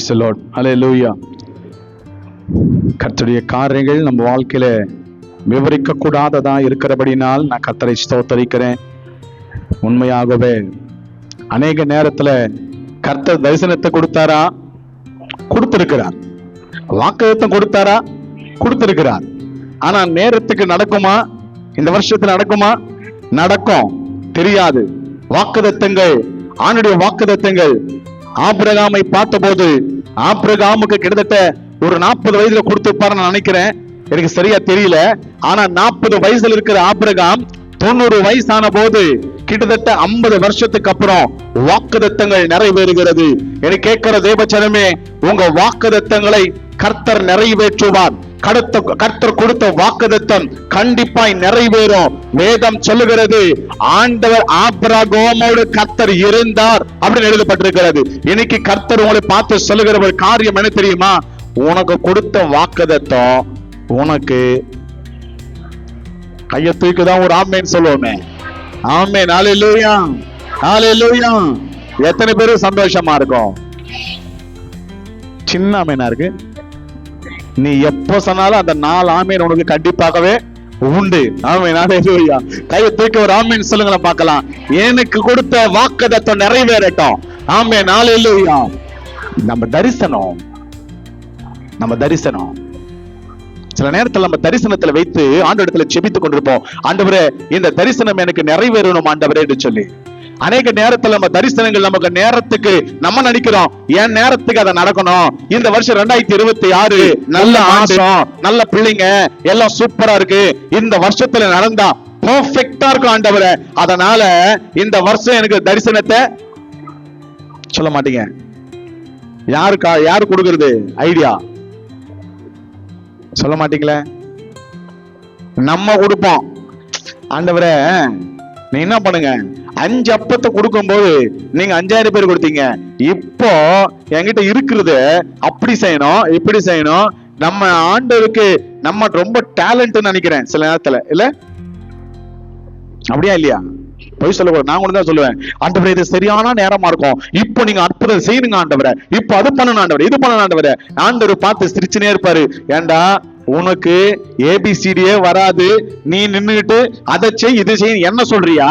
Praise the Lord. Hallelujah. கர்த்தருடைய காரியங்கள் நம்ம வாழ்க்கையில விவரிக்க கூடாததா இருக்கிறபடினால் நான் கர்த்தரை ஸ்தோத்தரிக்கிறேன். உண்மையாகவே அநேக நேரத்துல கர்த்தர் தரிசனத்தை கொடுத்தாரா? கொடுத்திருக்கிறார். வாக்குத்தத்தம் கொடுத்தாரா? கொடுத்திருக்கிறார். ஆனா நேரத்துக்கு நடக்குமா? இந்த வருஷத்துல நடக்குமா? நடக்கும் தெரியாது. வாக்குத்தத்தங்கள், ஆண்டுடைய வாக்குத்தத்தங்கள் ஆபிரகாமை பார்த்தபோது ஆபிரகாமுக்கு கிட்டத்தட்ட ஒரு 40 வயதுல கொடுத்திருப்பாரு நான் நினைக்கிறேன், எனக்கு சரியா தெரியல. ஆனா 40 வயசுல இருக்கிற ஆபிரகாம் 90 வயசான போது கிட்டத்தட்ட 50 வருஷத்துக்கு அப்புறம் வாக்குத்தத்தங்கள் நிறைவேறுகிறது. எனக்கு கேட்கிற தேவச்சனமே, உங்க வாக்குத்தத்தங்களை கர்த்தர் நிறைவேற்றுவார். கர்த்தர் கொடுத்த வாக்குத்தத்தம் கண்டிப்பாய் நிறைவேறும். வேதம் சொல்லுகிறது, ஆண்டவர் ஆபிரகாமோடு கர்த்தர் இருந்தார் அப்படின்னு எழுதப்பட்டிருக்கிறது. இன்னைக்கு கர்த்தர் உங்களை பார்த்து சொல்லுகிற ஒரு காரியம் என்ன தெரியுமா? உனக்கு கொடுத்த வாக்குத்தத்தம் உனக்கு கையை தூக்கிதான் ஒரு ஆமேன் சொல்லுவோமே. ஆமேன். ஹல்லேலூயா, ஹல்லேலூயா. எத்தனை பேரு சந்தோஷமா இருக்கும்? சின்ன ஆமேனா இருக்கு. நீ எப்ப சொன்னாலும் அந்த 4 ஆமேன் உனக்கு கண்டிப்பாகவே உண்டு. ஆமேன். ஹல்லேலூயா. கையை தூக்கி ஒரு ஆமேன் சொல்லுங்களேன் பார்க்கலாம். எனக்கு கொடுத்த வாக்குத்தத்தம் நிறைவேறட்டும். ஆமேன். ஹல்லேலூயா. நம்ம தரிசனம் சில நேரத்தில் நம்ம தரிசனத்துல வைத்து ஆண்டவரிடத்துல ஜெபித்துக் கொண்டிருப்போம். ஆண்டவரே, இந்த தரிசனம் எனக்கு நிறைவேறணும் ஆண்டவரே என்று சொல்லி. அநேக நேரத்துல நம்ம தரிசனங்கள் நமக்கு நேரத்துக்கு நம்ம நினைக்கிறோம், என் நேரத்துக்கு அதை நடக்கணும். இந்த வருஷம் 2026 நல்ல மாசம், நல்ல பிள்ளைங்க எல்லாம் சூப்பரா இருக்கு, இந்த வருஷத்துல நடந்தா பெர்ஃபெக்ட்டா இருக்கும் ஆண்டவரே, அதனால இந்த வருஷம் எனக்கு தரிசனத்தை சொல்ல மாட்டீங்க. யாரு கொடுக்கிறது ஐடியா? சொல்ல மாட்டீங்களே. நம்ம கொடுப்போம். ஆண்டவரே, நீ என்ன பண்ணுங்க, 5 அப்பத்தை கொடுக்கும் போது நீங்க 5000 பேர் கொடுத்தீங்க, இப்போ என்கிட்ட இருக்கிறது அப்படி செய்யணும் இப்படி செய்யணும். நம்ம ஆண்டவருக்கு நம்ம ரொம்ப டேலண்ட் நினைக்கிறேன் சில நேரத்துல, இல்ல அப்படியா இல்லையா? போய் சொல்ல நான் கூட தான் சொல்லுவேன், ஆண்டவரே இது சரியான நேரமா இருக்கும், இப்போ நீங்க அற்புதம் செய்யுங்க ஆண்டவரே, இப்போ அது பண்ணணும் ஆண்டவரே, இது பண்ணணும் ஆண்டவரே. ஆண்டவர் பார்த்து சிரிச்சுனே இருப்பாரு. ஏண்டா, உனக்கு ஏபிசிடியே வராது, நீ நின்னுட்டு அதை செய் இது செய் என்ன சொல்றியா?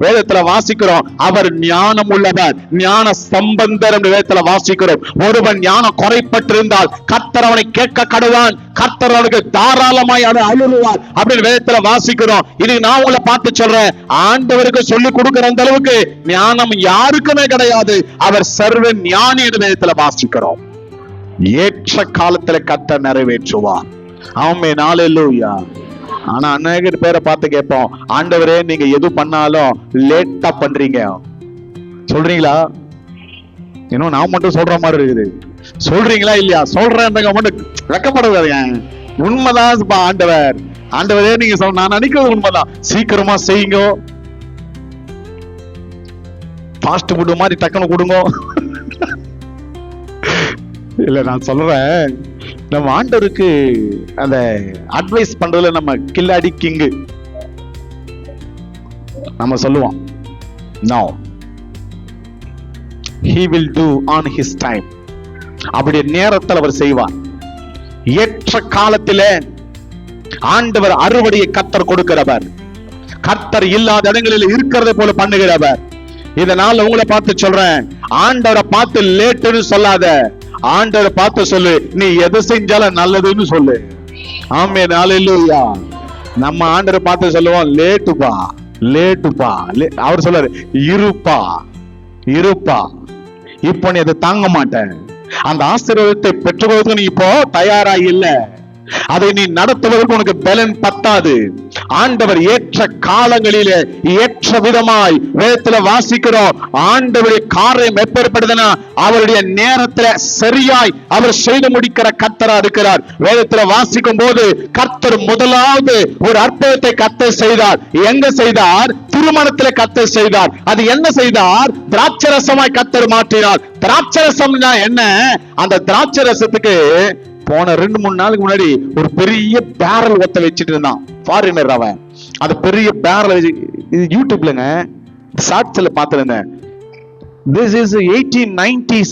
வேதத்துல வாசிக்கிறோம், அவர் ஞானம் உள்ளவர், ஞான சம்பந்தர் என்று வேதத்துல வாசிக்கிறோம். ஒருவன் ஞானம் குறைப்பட்டிருந்தால் கர்த்தர் அவனை கேட்க கடவான், கர்த்தர் அவனுக்கு தாராளமாய் அருளுவார் அப்படின்னு வேதத்துல வாசிக்கிறோம். இது நான் உங்களை பார்த்து சொல்றேன், ஆண்டவருக்கு சொல்லி கொடுக்கிற அந்த அளவுக்கு ஞானம் யாருக்குமே கிடையாது. அவர் சர்வ ஞானி என்று வேதத்துல வாசிக்கிறோம். ஏற்ற காலத்துல கர்த்தர் நிறைவேற்றுவார். ஆமென். ஹல்லேலூயா. ஆனா அநேக பேரை பார்த்து கேட்போம், ஆண்டவரே நீங்க எது பண்ணாலும் லேட்டா பண்றீங்க சொல்றீங்களா? இன்னும் நான் மட்டும் சொல்ற மாதிரி இருக்குது. சொல்றீங்களா இல்லையா? சொல்றேன் மட்டும் வெக்கப்படுறாங்க. உண்மைதான் ஆண்டவரே நீங்க சொல்ல, நான் நினைக்கிறது உண்மைதான். சீக்கிரமா செய்யுங்க, ஃபாஸ்ட் ஃபுட் மாதிரி டக்குன்னு கொடுங்க. இல்ல நான் சொல்றேன், நம்ம ஆண்டவருக்கு அந்த அட்வைஸ் பண்றதுல நம்ம கில்லாடி கிங்கு. நம்ம சொல்லுவோம், no, he will do on his time. அப்படி நேரத்தில் அவர் செய்வார். ஏற்ற காலத்திலே ஆண்டவர் அறுவடையை கர்த்தர் கொடுக்கிறவர், கர்த்தர் இல்லாத இடங்களில் இருக்கிறதை போல பண்ணுகிறவர். இதனால உங்களை பார்த்து சொல்றேன், ஆண்டவரை பார்த்து லேட்டுன்னு சொல்லாத, ஆண்டவரை பார்த்து சொல்லு, நீ எதை செஞ்சாலும் நல்லதுன்னு சொல்லு. ஆமென். ஹல்லேலூயா. நம்ம ஆண்டவரை பார்த்து சொல்லுவோம், லேட்டுப்பா. அவர் சொல்றாரு, இருப்பா, இப்போ நீ அதை தாங்க மாட்டேன். அந்த ஆசீர்வாதத்தை பெற்றுக்கொள்வதற்கு நீ இப்போ தயாரா இல்ல, அதை நீ நடத்துவதற்கு உனக்கு பலன் பத்தாது. ஆண்டவர் ஏற்ற காலங்களிலே ஏற்ற விதமாய் வேதத்துல வாசிக்கிறோம். ஆண்டவருடைய காரியம் எப்பேற்பட்டதுன்னா, அவருடைய நேரத்துல சரியாய் அவர் செய்து முடிக்கிற கர்த்தரா இருக்கிறார். வேதத்துல வாசிக்கும் போது கர்த்தர் முதலாவது ஒரு அற்புதத்தை கர்த்தர் செய்தார். எங்க செய்தார்? திருமணத்துல கர்த்தர் செய்தார். அது என்ன செய்தார்? திராட்சரசமாய் கர்த்தர் மாற்றினார். திராட்சரசம்னா என்ன? அந்த திராட்சரசத்துக்கு போன 2-3 நாளுக்கு முன்னாடி ஒரு பெரிய பேரல் ஒத்த வச்சுட்டு இருந்தான் ஃபாரினர். அவன் அது பெரிய barrel யூடியூப்லங்க ஷார்ட்ஸ்ல பார்த்திருந்தேன். This is 1890s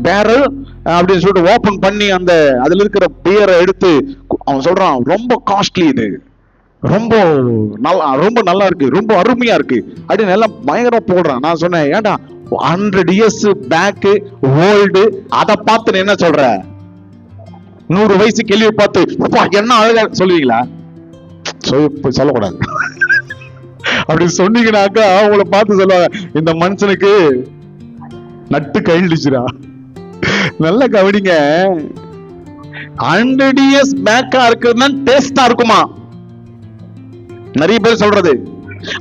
barrel அப்படின்னு சொல்லிட்டு ஓபன் பண்ணி அந்த அதுல இருக்கிற பியரை எடுத்து அவன் சொல்றான், ரொம்ப காஸ்ட்லி இது, ரொம்ப நல்லா இருக்கு, ரொம்ப அருமையா இருக்கு அப்படின்னு எல்லாம் பயங்கரம் போடுறான். நான் சொன்னேன், ஏன்டா 100 years பேக் ஓல்டு, அதை பார்த்து நீ என்ன சொல்ற? 100 வயசு கேள்வியை பார்த்து என்ன அழகா சொல்லுவீங்களா? சொல்லக்கூடாது. அப்படி சொன்னீங்கன்னாக்கா அவங்கள பார்த்து சொல்லுவாங்க, இந்த மனுஷனுக்கு நட்டு கையிடுச்சுடா. நல்ல கவனிங்க, 100 years பேக்கா இருக்குதுன்னா டேஸ்டா இருக்குமா? நிறைய பேர் சொல்றது.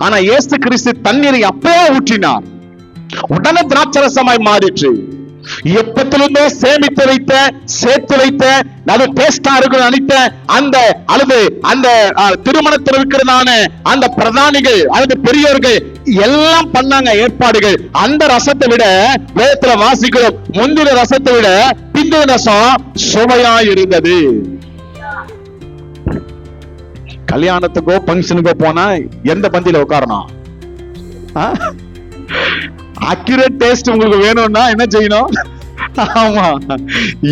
ஆனா இயேசு கிறிஸ்து தண்ணீரை அப்பவே ஊற்றினார், உடனே திராட்சரசமாய் மாறிற்று. எப்பத்திலுமே சேமித்து வைத்த, சேர்த்து வைத்த, அது டேஸ்டா இருக்கும் நினைத்த அந்த அல்லது அந்த திருமணத்தில் இருக்கிறதான அந்த பிரதானிகள் அல்லது பெரியவர்கள் எல்லாம் பண்ணாங்க ஏற்பாடுகள். அந்த ரசத்தை விட வேதத்துல வாசிக்கிறோம், முந்தின ரசத்தை விட பிந்தின ரசம் சுவையா இருந்தது. கல்யாணத்துக்கோ பங்கனுக்கோ போனா எந்த பந்தியில உட்காரணும்? அக்யூரேட் டேஸ்ட் உங்களுக்கு வேணும்னா என்ன செய்யணும்? ஆமா,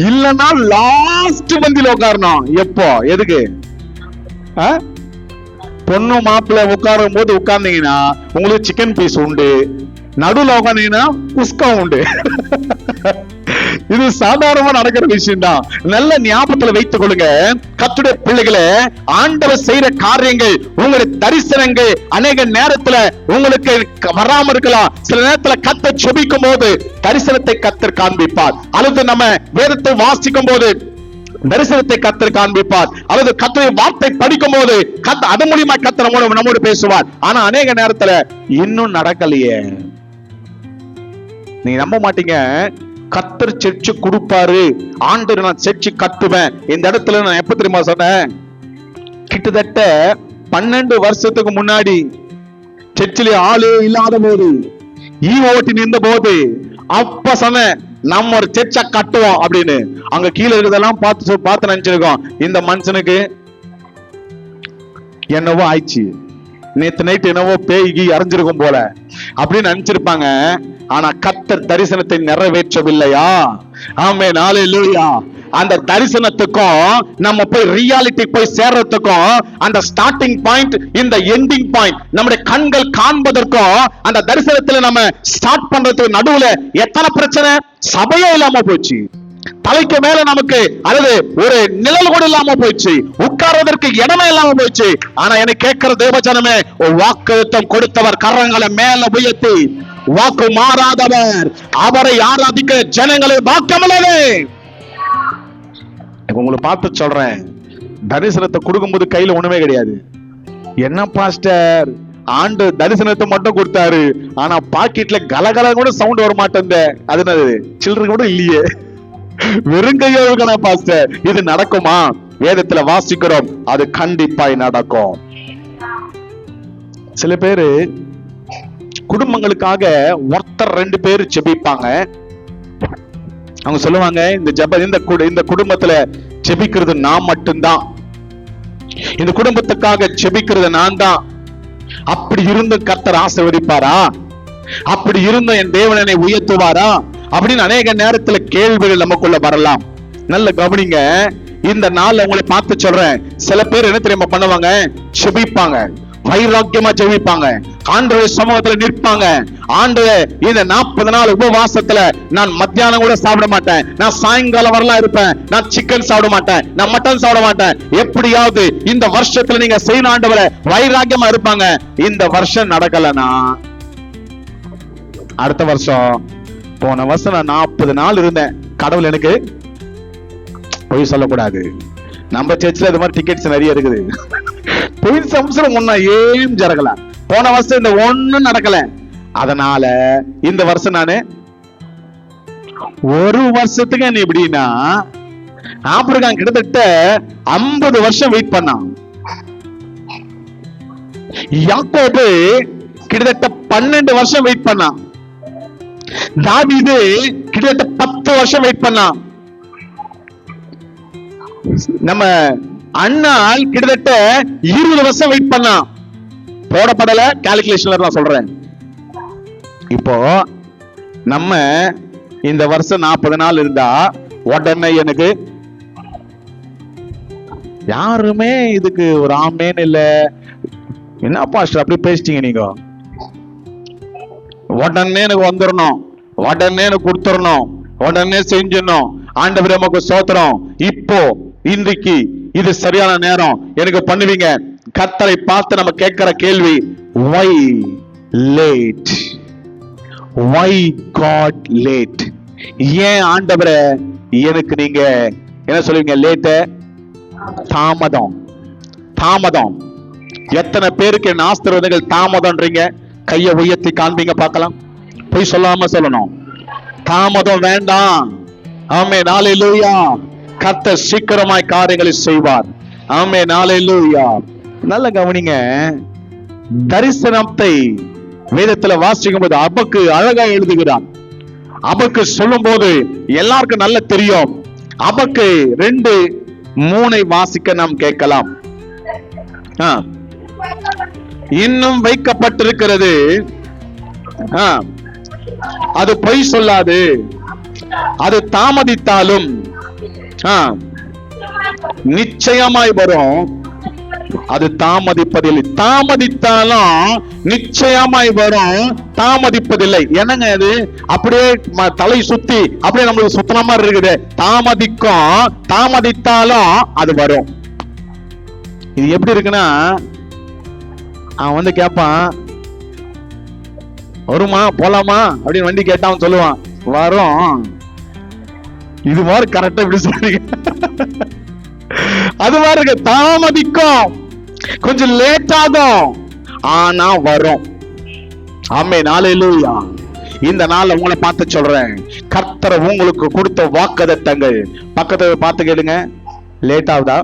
இல்லன்னா லாஸ்ட் பந்தியில உட்காரணும். எப்போ? எதுக்கு? பொண்ணு மாப்பிள்ள உட்காரும் போது உட்கார்ந்தீங்கன்னா உங்களுக்கு சிக்கன் பீஸ் உண்டு, நடுவில் உட்காந்தீங்கன்னா குஸ்கா உண்டு. இது சாதாரணமா நடக்கிற விஷயம் தான். நல்ல ஞாபகத்துல வைத்துக் கொள்ளுங்க கர்த்தருடைய பிள்ளைகளே. ஆண்டவர் செய்யற காரியங்கள், உங்களுடைய தரிசனங்கள் அநேக நேரத்துல உங்களுக்கு வராம இருக்கலாம். சில நேரத்துல கர்த்தர் ஜெபிக்கும் போது தரிசனத்தை கர்த்தர் காண்பிப்பார், அல்லது நம்ம வேதத்தை வாசிக்கும் போது தரிசனத்தை கர்த்தர் காண்பிப்பார், அல்லது கர்த்தருடைய வார்த்தை படிக்கும் போது அது மூலியமா கர்த்தர் நம்மோடு பேசுவார். ஆனா அநேக நேரத்துல இன்னும் நடக்கலையே. நீங்க நம்ப மாட்டீங்க, கர்த்தர் சர்ச்சு கொடுப்பாரு, ஆண்டவர் நான் சர்ச்சு கட்டுவேன். இந்த இடத்துல நான் எப்ப தெரியுமா சொன்னேன்? கிட்டத்தட்ட 12 வருஷத்துக்கு முன்னாடி சர்ச்சிலே ஆளே இல்லாத போது, ஓட்டி நின்ற போது அப்ப சொன்ன நம்ம ஒரு சர்ச்சை கட்டுவோம் அப்படின்னு. அங்க கீழே இருக்கிறதெல்லாம் பார்த்து நினைச்சிருக்கோம், இந்த மனுஷனுக்கு என்னவோ ஆயிடுச்சு, நேத்து நைட் என்னவோ பேய்கி அரைஞ்சிருக்கும் போல அப்படின்னு நினைச்சிருப்பாங்க. ஆனா கர்த்தர் தரிசனத்தை நிறைவேற்றவில்லையா? ஆமென், ஹல்லேலூயா. அந்த தரிசனத்துக்கும் நம்ம போய் ரியாலிட்டி போய் சேர்றதுக்கும் அந்த ஸ்டார்டிங் பாயிண்ட், இந்த எண்டிங் பாயிண்ட், நம்முடைய கண்கள் காண்பதற்கும் அந்த தரிசனத்துல நம்ம ஸ்டார்ட் பண்றதுக்கு நடுவுல எத்தனை பிரச்சனை! சபையே இல்லாம போச்சு, தலைக்கு மேல நமக்கு அல்லது ஒரு நிழல் கூட இல்லாம போயிடுச்சு, உட்கார்வதற்கு இடமே இல்லாம போயிடுச்சு. ஆனா எனக்கு கேட்கிற தேவஜனமே, வாக்குத்தத்தம் கொடுத்தவர் கரங்களை மேல உயர்த்தி, வாக்கு மாறாதவர், அவரை ஆராதிக்க ஜனங்களை வாக்கமல்லவே. உங்களை பார்த்து சொல்றேன், தரிசனத்தை கொடுக்கும்போது கையில ஒண்ணுமே கிடையாது. என்ன பாஸ்டர், ஆண்டு தரிசனத்தை மட்டும் கொடுத்தாரு, ஆனா பாக்கெட்ல கலகல கூட சவுண்ட் வர மாட்டேன், அது என்னது சில்லறை கூட இல்லையே, வெறுங்கையோடு பாஸ்டர். இது நடக்குமா? வேதத்துல வாசிக்கிறோம், அது கண்டிப்பாய் நடக்கும். சில பேரு குடும்பங்களுக்காக ஒருத்தர் 2 பேர் ஜெபிப்பாங்க. அவங்க சொல்லுவாங்க, இந்த குடும்பத்துல ஜெபிக்கிறது நான் மட்டும்தான், இந்த குடும்பத்துக்காக ஜெபிக்கிறது நான் தான். அப்படி இருந்து கர்த்தர் ஆசீர்வதிப்பாரா? அப்படி இருந்த என் தேவன் என்னை உயர்த்துவாரா அப்படின்னு அநேக நேரத்துல கேள்விகள் நமக்குள்ள வரலாம். நல்ல கவனிங்க, இந்த நாள் உங்களை பார்த்து சொல்றேன். சில பேர் என்ன தெரியுமா பண்ணுவாங்க? ஜெபிப்பாங்க, வைராக்கியமா ஜெபிப்பாங்க, ஆண்டவருடைய சமூகத்துல நிற்பாங்க. ஆண்டவரே, இந்த 40 நாள் உபவாசத்துல நான் மத்தியானம் கூட சாப்பிட மாட்டேன், நான் சாயங்காலம் வரலாம் இருப்பேன், நான் சிக்கன் சாப்பிட மாட்டேன், நான் மட்டன் சாப்பிட மாட்டேன், எப்படியாவது இந்த வருஷத்துல நீங்க செய்யணும் ஆண்டவரே, வைராக்கியமா இருப்பாங்க. இந்த வருஷம் நடக்கலனா அடுத்த வருஷம், போன வருஷம் நான் 40 நாள் இருந்தேன், கடவுள் எனக்கு பொய் சொல்லக்கூடாது. நம்ம சர்ச்சில் இது மாதிரி டிக்கெட்ஸ் நிறைய இருக்குது. பொய் சம்சரம் ஒன்னா ஏன் ஜரகல, போன வருஷம் இந்த ஒண்ணும் நடக்கல, அதனால இந்த வருஷம் நானு ஒரு வருஷத்துக்கு என்ன எப்படின்னா ஆப்பிரிக்கான் கிட்டத்தட்ட 50 வருஷம் வெயிட் பண்ணான். யாக்கோபு கிட்டத்தட்ட 12 வருஷம் வெயிட் பண்ணான். தாவீது கிட்டத்தட்ட 10 வருஷம் வெயிட் பண்ணான். நம்ம அண்ணால் கிட்டத்தட்ட 20 வருஷம் வெயிட் பண்ணான். போடப்படல, கால்குலேஷன்ல நான் சொல்றேன். இப்போ நம்ம இந்த வருஷம் 40 நாள் இருந்தா உடனே எனக்கு யாருமே இதுக்கு ஒரு ஆமேன் இல்ல. என்ன பாஸ்டர் அப்படி பேசிட்டீங்க நீங்க? உடனே எனக்கு வந்துடணும், உடனே எனக்கு கொடுத்துடணும், உடனே செஞ்சிடணும். ஆண்டவரே உமக்கு ஸ்தோத்திரம், இப்போ இன்றைக்கு இது சரியான நேரம் எனக்கு பண்ணுவீங்க. கர்த்தரை பார்த்து நம்ம கேட்கிற கேள்வி, why late? why God late? ஏன் ஆண்டவரே எனக்கு நீங்க என்ன சொல்லுவீங்க? லேட், தாமதம். தாமதம். எத்தனை பேருக்கு என் ஆசீர்வாதங்கள் தாமதம்ன்றீங்க? கையை உயர்த்தி காண்பீங்க பார்க்கலாம். போய் சொல்லாம சொல்லணும், தாமதம் வேண்டாம். ஆமென், ஹல்லேலூயா. கர்த்தர் சீக்கிரமாய் காரியங்களை செய்வார். ஆமென், ஹல்லேலூயா. நல்ல கவனிங்க, தரிசனத்தை வேதத்துல வாசிக்கும் போது அபக்கு அழகா எழுதுகிறான். அபக்கு சொல்லும் போது எல்லாருக்கும் நல்ல தெரியும். அபக்கு 2:3 வாசிக்க நாம் கேட்கலாம். இன்னும் வைக்கப்பட்டிருக்கிறது, அது பொய் சொல்லாது, அது தாமதித்தாலும் நிச்சயமாய் வரும், அது தாமதிப்பதில்லை. தாமதித்தாலும் நிச்சயமாய் வரும், தாமதிப்பதில்லை. என்னங்க அது? அப்படியே தலை சுத்தி அப்படியே நம்மளுக்கு சுத்தன மாதிரி இருக்குது. தாமதிக்கும், தாமதித்தாலும் அது வரும். இது எப்படி இருக்குன்னா, அவன் வந்து கேட்பான், வருமா போலாமா அப்படின்னு வண்டி கேட்டா அவன் சொல்லுவான், வரும். இது மாதிரி கரெக்டா இப்படி சொல்றீங்க. அது மாதிரி இருக்கு, தாமதிக்கும், கொஞ்சம் லேட் ஆகும், ஆனா வரும். ஆமென், ஹல்லேலூயா. இந்த நாள்ல உங்களை பார்த்து சொல்றேன், கர்த்தர் உங்களுக்கு கொடுத்த வாக்குத்தத்தங்கள் பக்கத்துல பார்த்து கேளுங்க. லேட் ஆகுதா?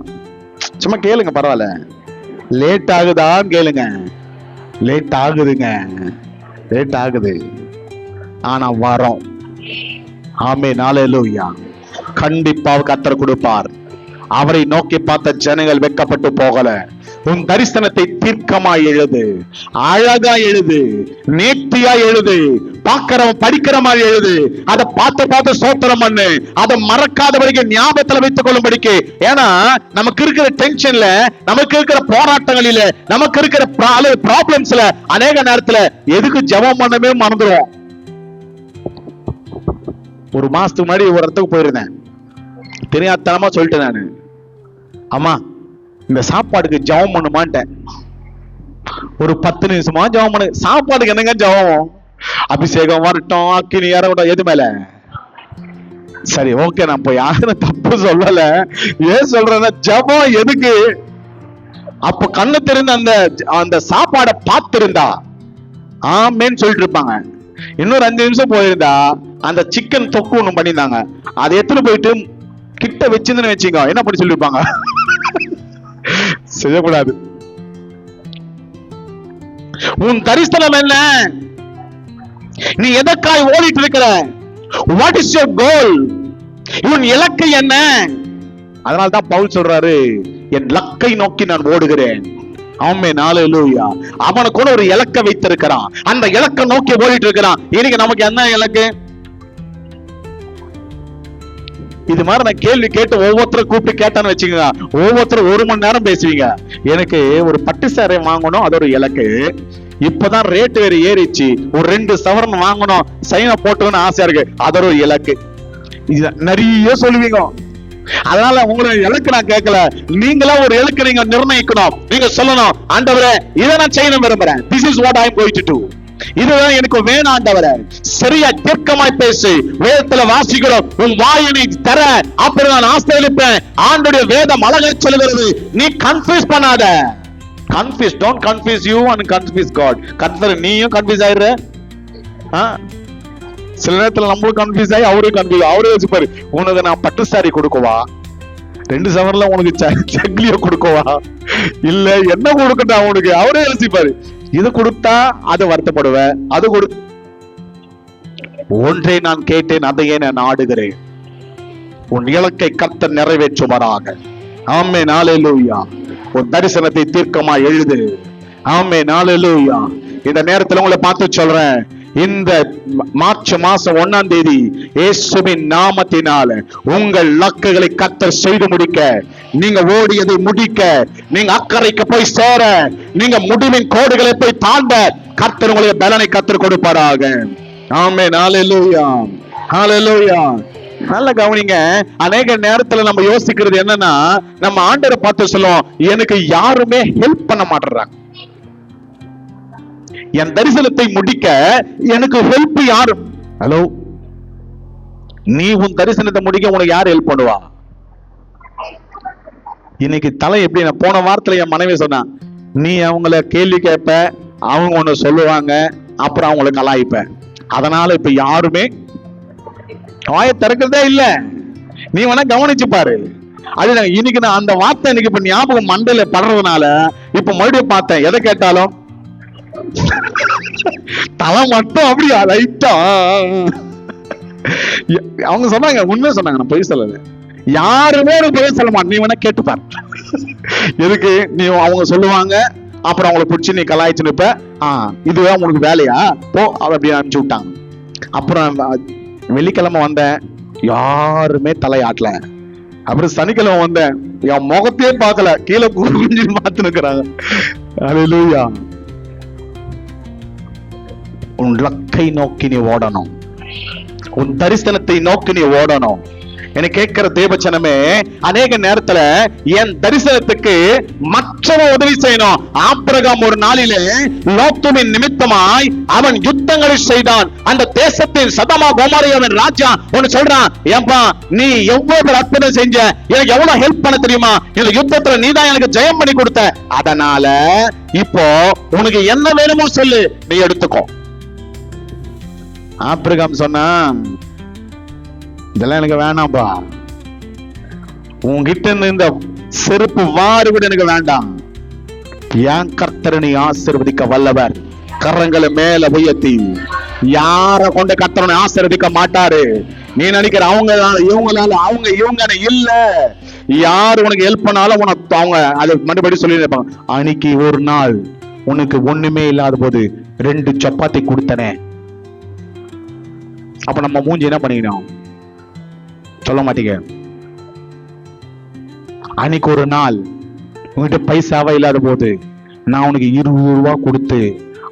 சும்மா கேளுங்க, பரவாயில்ல. லேட் ஆகுதான்னு கேளுங்க. லேட் ஆகுதுங்க, லேட் ஆகுது, ஆனா வரும். ஆமென், ஹல்லேலூயா. கண்டிப்பா கர்த்தர் கொடுப்பார். அவரை நோக்கி பார்த்த ஜனங்கள் வெட்கப்பட்டு போகல. உன் தரிசனத்தை தீர்க்கமாய் எழுது, அழகா எழுது, நேர்த்தியா எழுது, பார்க்கிறவன் படிக்கிற மாதிரி எழுது. அதை பார்த்து பார்த்து ஸ்தோத்திரம் பண்ணு. அதை மறக்காதபடிக்கு ஞாபகத்துல வைத்துக் கொள்ளும்படிக்கு. ஏன்னா நமக்கு இருக்கிற டென்ஷன்ல, நமக்கு இருக்கிற போராட்டங்களில, நமக்கு இருக்கிற ப்ராப்ளம்ஸ்ல அநேக நேரத்துல எதுக்கு ஜெபம் பண்ணவே மறந்துடுவோம். ஒரு மாசத்துக்கு முன்னாடி ஒரு இடத்துக்கு போயிருந்தேன். தெரியாதனமா சொல்லிட்டேன் நானு, அம்மா இந்த சாப்பாடுக்கு ஜெபம் பண்ணுமான்ட்டேன். ஒரு 10 நிமிஷமா ஜெபம் பண்ணு. சாப்பாடுக்கு என்னங்க ஜெபம்? அபிஷேகம் வரட்டும், அக்கினி இறங்கட்டும், எது மேல? சரி, ஓகே, நான் போய் யாரும் தப்பு சொல்லல. ஏன் சொல்றேன்னா, ஜெபம் எதுக்கு? அப்ப கண்ணு தெரிந்த அந்த சாப்பாடை பார்த்திருந்தா ஆமேன்னு சொல்லிட்டு இருப்பாங்க. இன்னொரு 5 நிமிஷம் போயிருந்தா அந்த சிக்கன் தொக்கு ஒண்ணு பண்ணியிருந்தாங்க, அதை எடுத்துட்டு போயிட்டு கிட்ட வச்சிருந்தேன்னு வச்சுங்க, என்ன பண்ணி சொல்லிருப்பாங்க? செய்யக்கூடாது. உன் தரிசனம் என்ன? நீ எதற்காய் ஓடிட்டு இருக்கிற? What is your goal? உன் இலக்கு என்ன? அதனால்தான் பவுல் சொல்றாரு, என் லக்கை நோக்கி நான் ஓடுகிறேன். ஆமென், ஹல்லேலூயா. அவனுக்கு கூட ஒரு இலக்கை வைத்திருக்கிறான், அந்த இலக்கை நோக்கி ஓடிட்டு இருக்கிறான். இன்னைக்கு நமக்கு என்ன இலக்கு? இது மாதிரி நான் கேள்வி கேட்டு ஒவ்வொருத்தரும் கூப்பிட்டு கேட்டான்னு வச்சுக்கோங்க, ஒவ்வொருத்தரும் 1 மணி நேரம் பேசுவீங்க. எனக்கு ஒரு பட்டு சேரை வாங்கணும், அது ஒரு இலக்கு. இப்பதான் ரேட் வேற ஏறிச்சு, ஒரு 2 சவரன் வாங்கணும், சைனை போட்டுன்னு ஆசையா இருக்கு, அது ஒரு இலக்கு. நிறைய சொல்லுவீங்க. அதனால உங்களுடைய இலக்கு நான் கேட்கல, நீங்களா ஒரு இலக்கு நீங்க நிர்ணயிக்கணும். நீங்க சொல்லணும், ஆண்டவரே இதை நான் செய்யணும் விரும்புறேன். This is what I am going to do. இதுதான் எனக்கு வேணும் ஆண்டவரே. சரியா தீர்க்கமாய் பேசு. வேதத்துல வாசிக்கிறோம், உன் வாயினை தர, அப்புறம் நான் ஆஸ்திரேலிப்பேன். ஆண்டவருடைய வேதம் அழகா சொல்லுகிறது. நீ கன்ஃபியூஸ் பண்ணாத. Confuse, don't confuse you and confuse god. Confuse, நீயும் கன்ஃபியூஸ் ஆயிடுற. சில நேரத்துல நம்மளும் கன்ஃபியூஸ் ஆகி அவரும் கன்ஃபியூஸ். அவரே வச்சுப்பாரு, உனக்கு நான் பட்டு சாரி கொடுக்கவா, 2 சவரன்ல உனக்கு சக்லியோ கொடுக்கவா, இல்ல என்ன கொடுக்கட்டா உனக்கு? அவரே யோசிப்பாரு. இது கொடுத்தா அது வருத்தப்படுவேன், அது கொடு. ஒன்றை நான் கேட்டேன், அதையே நான் நாடுகிறேன். உன் இலக்கை கர்த்தர் நிறைவேற்றுவாராக. ஆமென், ஹல்லேலூயா. உன் தரிசனத்தை தீர்க்கமா எழுது. ஆமென், ஹல்லேலூயா. இந்த நேரத்துல உங்களை பார்த்து சொல்றேன், இந்த மார்ச் மாசம் 1ஆம் தேதி இயேசுவின் நாமத்தினால உங்கள் லக்குகளை கர்த்தர் செய்து முடிக்க, நீங்க ஓடியதை முடிக்க, நீங்க அக்கறைக்கு போய் சேர, நீங்க முடிவின் கோடுகளை போய் தாண்ட கர்த்தர் உங்களுடைய பலனை கர்த்தர் கொடுப்பாராக. ஆமென். ஹல்லேலூயா, ஹல்லேலூயா. நல்ல கவனிங்க. அநேக நேரத்துல நம்ம யோசிக்கிறது என்னன்னா, நம்ம ஆண்டவரை பார்த்து சொல்லுவோம், எனக்கு யாருமே ஹெல்ப் பண்ண மாட்டேறாங்க, என் தரிசனத்தை முடிக்க எனக்கு ஹெல்ப் யாரு? ஹலோ, நீ உன் தரிசனத்தை முடிக்க உனக்கு யாரு ஹெல்ப் பண்ணுவா? இன்னைக்கு தலை எப்படி, நான் போன வாரத்துல என் மனைவி சொன்னா, நீ அவங்கள கேள்வி கேட்ப, அவங்க ஒண்ணு சொல்லுவாங்க, அப்புறம் அவங்களை கலாய்ப்ப, அதனால இப்ப யாருமே வாய திறக்கிறதே இல்ல. நீ வேணா கவனிச்சு பாரு. அது இன்னைக்கு நான் அந்த வார்த்தை எனக்கு இப்ப ஞாபகம் மண்டையில படுறதுனால இப்ப மறுபடியும் பார்த்தேன். எதை கேட்டாலும் தலை மட்டும் அப்படியா லைட்டா. அவங்க சொன்னாங்க, உண்மையை சொன்னாங்க, நான் பொய் சொல்லல. யாருமே ஒரு பொய் சொல்ல மாட்டேன், நீ வேணா கேட்டுப்பார். எதுக்கு நீ, அவங்க சொல்லுவாங்க, அப்புறம் அவங்களை பிடிச்சி நீ கலாய்ச்சு நிப்ப. இதுவே உனக்கு வேலையா போ, அப்படி அனுப்பிச்சு விட்டாங்க. அப்புறம் வெள்ளிக்கிழமை வந்தேன், யாருமே தலையாட்டல. அப்புறம் சனிக்கிழமை வந்தேன், என் முகத்தையே பார்க்கல, கீழே குஞ்சு பார்த்து நிக்கிறாங்க. ஹல்லேலூயா. உன் லக்கை நோக்கி நீ ஓடணும், உன் தரிசனத்தை நோக்கி நீ ஓடணும். என்ன கேட்கிற தேவச்சனமே, அநேக நேரத்துல என் தரிசனத்துக்கு மற்றவன் உதவி செய்யணும். ஆபிரகாம் ஒரு நாளிலே லோத்துவின் நிமித்தமாய் அவன் யுத்தங்களை செய்தான். அந்த தேசத்தின் சதமா கோமரையவன் ராஜா ஒன்னு சொல்றான், ஏன்பா நீ எவ்வளவு அற்புதம் செஞ்ச, எனக்கு எவ்வளவு ஹெல்ப் பண்ண தெரியுமா, இந்த யுத்தத்துல நீதான் எனக்கு ஜெயம் பண்ணி கொடுத்த, அதனால இப்போ உனக்கு என்ன வேணுமோ சொல்லு, நீ எடுத்துக்கோ. ஆபிரகாம் சொன்னா, இதெல்லாம் எனக்கு வேணாம்பா, உன்கிட்ட இருந்து இந்த செருப்பு வாறு கூட எனக்கு வேண்டாம். என் கர்த்தர் நீ ஆசீர்வதிக்க வல்லவர். கரங்களை மேல உயர்த்தி, யார கொண்டு கர்த்தரனை ஆசீர்வதிக்க மாட்டாரு. நீ நினைக்கிற இவங்களால இவங்க இல்ல, யாரு உனக்கு ஹெல்ப் பண்ணாலும் உனக்கு அவங்க அதை மறுபடியும் சொல்லி இருப்பாங்க. அன்னைக்கு ஒரு நாள் உனக்கு ஒண்ணுமே இல்லாத போது 2 சப்பாத்தி கொடுத்தனே, அப்ப நம்ம மூஞ்சி என்ன பண்ணிக்கணும்? சொல்ல மாட்டீங்க. அன்னைக்கு ஒரு நாள் உங்ககிட்ட பைசாவா இல்லாத போது நான் உனக்கு 20 ரூபா கொடுத்து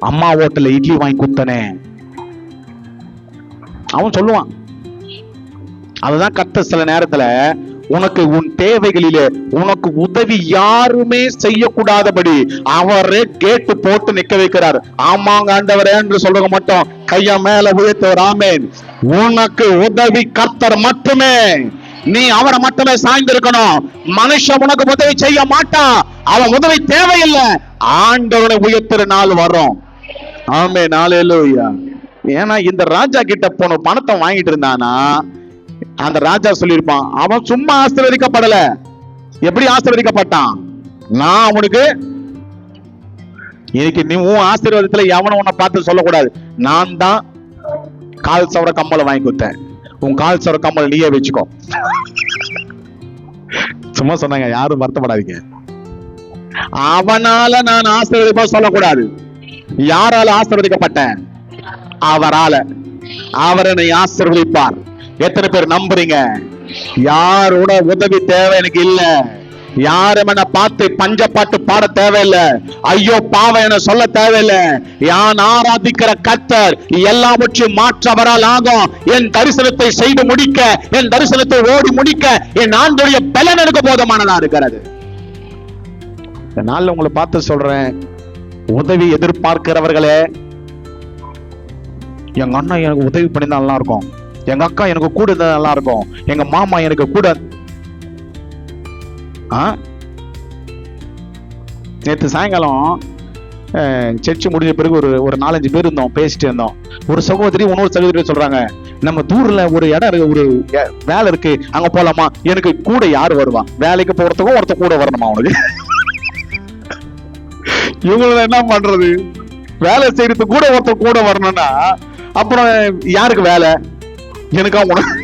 அம்மா ஹோட்டல்ல இட்லி வாங்கி கொடுத்தனே, அவன் சொல்லுவான். அதுதான் கர்த்தர் சில நேரத்துல உனக்கு உன் தேவைகளிலே உனக்கு உதவி யாருமே செய்யக்கூடாதபடி அவரே கேட்டு போட்டு நிக்க வைக்கிறார். ஆமாங்க ஆண்டவரே என்று சொல்லுங்க மட்டும் கைய மேல உயர்த்தவர். ஆமென். உனக்கு உதவி கர்த்தர் மட்டுமே, நீ அவரை மட்டுமே சாய்ந்திருக்கணும். மனுஷன் உனக்கு உதவி செய்ய மாட்டான், அவன் உதவி தேவையில்லை. ஆண்டவனை உயர்த்துற நாள் வரும். ஆமென். ஹல்லேலூயா. ஏன்னா இந்த ராஜா கிட்ட போன பணத்தை வாங்கிட்டு இருந்தானா, அந்த ராஜா சொல்லியிருப்பான், அவன் சும்மா ஆசீர்வதிக்கப்படல. எப்படி ஆசீர்வதிக்கப்பட்டான்? நான் அவனுக்கு இன்னைக்கு நீ உன் ஆசீர்வாதத்துல எவனை உன்னை பார்த்து சொல்லக்கூடாது, நான் தான் கால் சவர கம்மலை வாங்கி கொடுத்தேன், உன் கால் சவர கம்மல் நீயே வச்சுக்கோ. சும்மா சொன்னாங்க, யாரும் வருத்தப்படாதீங்க. அவனால நான் ஆசீர்வதிப்பா சொல்லக்கூடாது. யாரால ஆசீர்வதிக்கப்பட்டேன்? அவரால. அவர் என்னை ஆசீர்வதிப்பார். எத்தனை பேர் நம்புறீங்க? யாரோட உதவி தேவை எனக்கு இல்ல. யாரும் என்ன பார்த்து பஞ்சப்பாட்டு பாட தேவையில்லை, ஐயோ பாவம் என சொல்ல தேவையில்லை. யான் ஆராதிக்கிற கர்த்தர் எல்லாவற்றையும் மாற்றவரால் ஆகும். என் தரிசனத்தை செய்து முடிக்க, என் தரிசனத்தை ஓடி முடிக்க என் ஆண்டுடைய பலன் எனக்கு போதுமானதா இருக்கிறது. இந்த நாள்ல உங்களை பார்த்து சொல்றேன், உதவி எதிர்பார்க்கிறவர்களே, எங்க அண்ணா எனக்கு உதவி பண்ணியிருந்தா நல்லா இருக்கும், எங்க அக்கா எனக்கு கூட இருந்தா நல்லா இருக்கும், எங்க மாமா எனக்கு கூட. நேற்று சாயங்காலம் சர்ச்சு முடிஞ்ச பிறகு ஒரு 4-5 பேர் இருந்தோம், பேசிட்டு இருந்தோம். ஒரு சகோதரி இன்னொரு சகோதரி சொல்றாங்க, நம்ம தூர்ல ஒரு இடம் இருக்கு, ஒரு வேலை இருக்கு, அங்க போலாமா? எனக்கு கூட யாரு வருவா? வேலைக்கு போறதுக்கும் ஒருத்தர் கூட வரணுமா அவனுக்கு? இவங்க என்ன பண்றது? வேலை செய்யறதுக்கு கூட ஒருத்தர் கூட வரணும்னா அப்புறம் யாருக்கு வேலை? எனக்கா உனக்கு?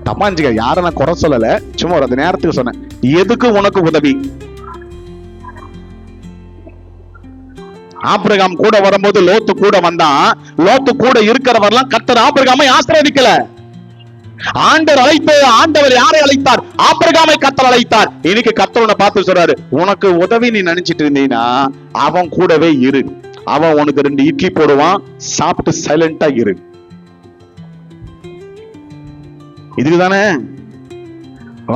தப்பாஞ்சுக்க, யார நான் குறை சொல்லல, சும்மா ஒரு அந்த நேரத்துக்கு சொன்னேன். எதுக்கு உனக்கு உதவி? ஆபிரகாம் கூட வரும்போது லோத்து கூட வந்தான். லோத்து கூட இருக்கிறவரெல்லாம் கர்த்தர் ஆபிரகாமை ஆசீர்வதிக்கல. ஆண்டவர் அழைத்து, ஆண்டவர் யாரை அழைத்தார்? ஆபிரகாமை கர்த்தர் அழைத்தார். இன்னைக்கு கர்த்தர் பார்த்து சொல்றாரு, உனக்கு உதவி நீ நினைச்சிட்டு இருந்தீங்கன்னா அவன் கூடவே இரு. அவன் உனக்கு 2 இட்லி போடுவான், சாப்பிட்டு சைலண்டா இரு. இதுதானே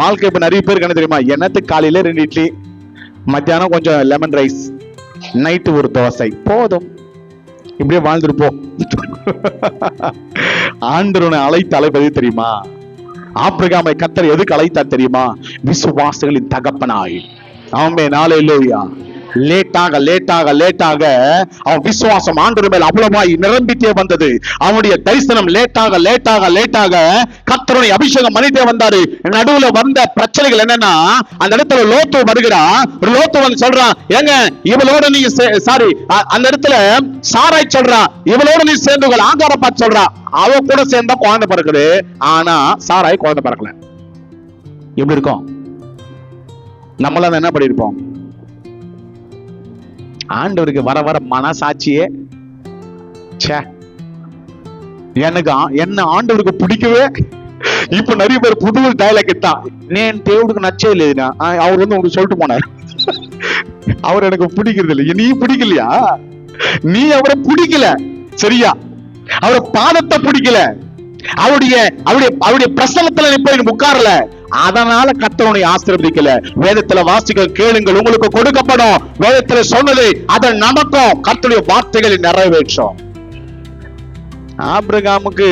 வாழ்க்கை. இப்ப நிறைய பேருக்கு என்ன தெரியுமா? என்னத்துக்கு காலையில 2 இட்லி, மத்தியானம் கொஞ்சம் லெமன் ரைஸ், நைட்டு ஒரு தோசை போதும், இப்படியே வாழ்ந்துட்டு போ. ஆண்டவனை அழைப்பது தெரியுமா? ஆபிரகாமை கர்த்தர் எதுக்கு அழைத்தார் தெரியுமா? விசுவாசிகளின் தகப்பனாய். ஆமென், ஹல்லேலூயா. லேட்டாக அவன் விசுவாசம் ஆண்டவர் மேல் அவ்வளவாய் நிரம்பிட்டே வந்தது. அவனுடைய தரிசனம் லேட்டாக கர்த்தருடைய அபிஷேகம் பண்ணிட்டே வந்தாரு. நடுவுல வந்த பிரச்சனைகள் என்னன்னா, அந்த இடத்துல லோத்து வருகிறான். லோத்து வந்து சொல்றான், ஏங்க இவளோட நீங்க அந்த இடத்துல சாராய் சொல்றான், இவளோட நீ சேர்ந்துகள். ஆங்கார பார்த்து சொல்றான், அவ கூட சேர்ந்தா குழந்தை பிறக்குது, ஆனா சாராய் குழந்தை பிறக்கல. எப்படி இருக்கும்? நம்மளாம் என்ன பண்ணிருப்போம்? ஆண்டவருக்கு வர வர மனசாட்சியே, எனக்கு என்ன ஆண்டவருக்கு பிடிக்கவே. இப்ப நிறைய பேர் புது டயலாக் தான், நேன் தேவனுக்கு நச்சே இல்லையா, அவர் வந்து உங்களுக்கு சொல்லிட்டு போனார், அவர் எனக்கு பிடிக்கிறது இல்லை. நீ பிடிக்கலையா? நீ அவரை பிடிக்கல, சரியா? அவரை பாதத்தை பிடிக்கல, அவருடைய பிரசனத்துல நீ போய் உட்காரல, அதனால கர்த்தரை ஆசீர்வதிக்கல. வேதத்துல வாசிக்க கேளுங்கள், உங்களுக்கு கொடுக்கப்படும். வேதத்துல சொன்னது அதை நடக்கும். கர்த்தருடைய வார்த்தைகளை நிறைவேற்றும். ஆபிரகாமுக்கு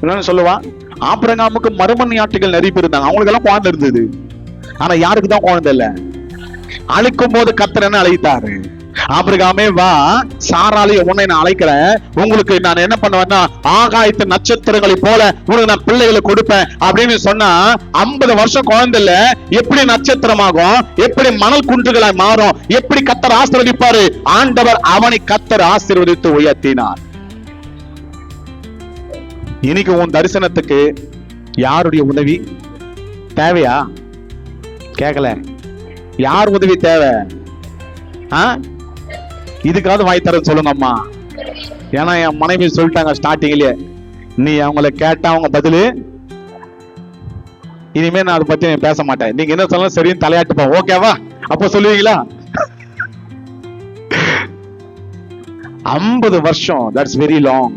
என்ன சொல்லுவான்? ஆபிரகாமுக்கு மறுமனையாட்டிகள் நிறைய பேர் இருந்தாங்க. அவங்களுக்கு எல்லாம் குழந்தை இருந்தது, ஆனா யாருக்கு தான் குழந்தை இல்ல? அழைக்கும் போது கர்த்தர் என்ன அழைத்தாரு? ஆபிரகாமே வா, சாராளைய உன்னை நான் அழைக்கிறேன், உங்களுக்கு நான் என்ன பண்ணுவேன்னா ஆகாயத்து நட்சத்திரங்களை போல உனக்கு நான் பிள்ளைகளை கொடுப்பேன் அப்படின்னு சொன்னா, 50 வருஷம் குழந்தை இல்ல, எப்படி நட்சத்திரமாகும்? எப்படி மணல் குன்றுகளாய் மாறும்? எப்படி கர்த்தர் ஆசீர்வதிப்பாரு? ஆண்டவர் அவனை கர்த்தர் ஆசீர்வதித்து உயர்த்தினார். இன்னைக்கு உன் தரிசனத்துக்கு யாருடைய உதவி தேவையா? கேட்கல. யார் உதவி தேவை? இதுக்காவது வாய் தர சொல்லுங்க அம்மா. ஏன்னா என் மனைவி சொல்லிட்டாங்க ஸ்டார்டிங்லயே, நீ அவங்கள கேட்டா அவங்க பதிலு, இனிமே நான் அதை பத்தி பேச மாட்டேன், நீங்க என்ன சொல்லலாம் சரின்னு தலையாட்டுப்பா, ஓகேவா? அப்ப சொல்லுவீங்களா? 50 வருஷம், தட்ஸ் வெரி லாங்.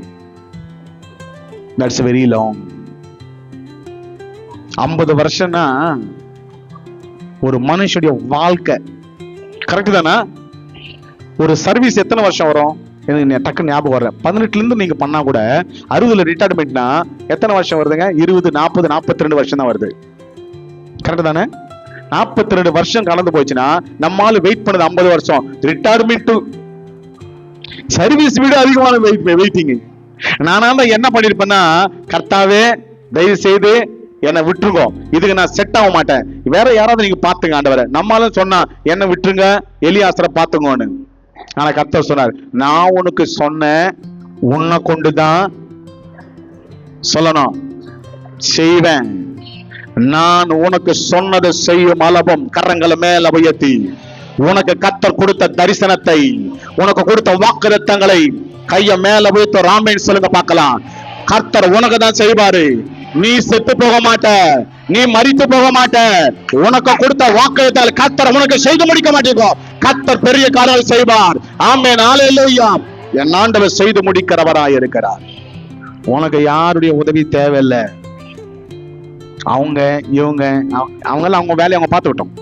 50 வருஷம்னா ஒரு மனுஷனுடைய வாழ்க்கை. கரெக்ட் தானே? ஒரு சர்வீஸ் எத்தனை வருஷம் வரும்? எனக்கு டக்கு ஞாபகம் வர 18ல இருந்து நீங்க பண்ணா கூட 60ல ரிட்டையர்மெண்ட்னா எத்தனை வருஷம் வருதுங்க? 20, 40, 42 வருஷம் தான் வருது. கரெக்ட் தானே? 42 வருஷம் கடந்து போச்சுன்னா நம்மால வெயிட் பண்ணது 50 வருஷம். ரிட்டையர்மெண்ட் சர்வீஸ் விட அதிகமான வெயிட்டிங். நானால என்ன பண்ணிருப்பேன்னா, கர்த்தாவே தயவு செய்து என்னை விட்டுருங்க, இதுக்கு நான் செட் ஆக மாட்டேன், வேற யாராவது நீங்க பாத்துங்க ஆண்டவரே. நம்மளும் சொன்னா என்ன விட்டுருங்க, எலியாசரை பாத்துங்கன்னு. ஆனா கர்த்தர் சொன்னார், நான் உனக்கு சொன்ன உன்னை கொண்டுதான் சொல்லணும், செய்வேன். நான் உனக்கு சொன்னதை செய்யும் அளவும் கரங்களை மேல உயர்த்தி, உனக்கு கர்த்தர் கொடுத்த தரிசனத்தை, உனக்கு கொடுத்த வாக்குத்தத்தங்களை கைய மேல உயர்த்த ராமேன் சொல்லுங்க பார்க்கலாம். கர்த்தர் உனக்கு தான் செய்வாரு. நீ செத்து போக மாட்ட, நீ மரித்து போக மாட்ட. உனக்கு கொடுத்த வாக்குத்தத்தங்களை கர்த்தர் உனக்கு செய்து முடிக்க மாட்டேங்கோ. கர்த்தர் பெரிய காரியங்கள் செய்வார். ஆமென், ஹல்லேலூயா. என் ஆண்டவர் செய்து முடிக்கிறவராய் இருக்கிறார். உனக்கு யாருடைய உதவி தேவையில்லை. அவங்க இவங்க அவங்கெல்லாம் அவங்க வேலையை அவங்க பார்த்துக்கிட்டோம்,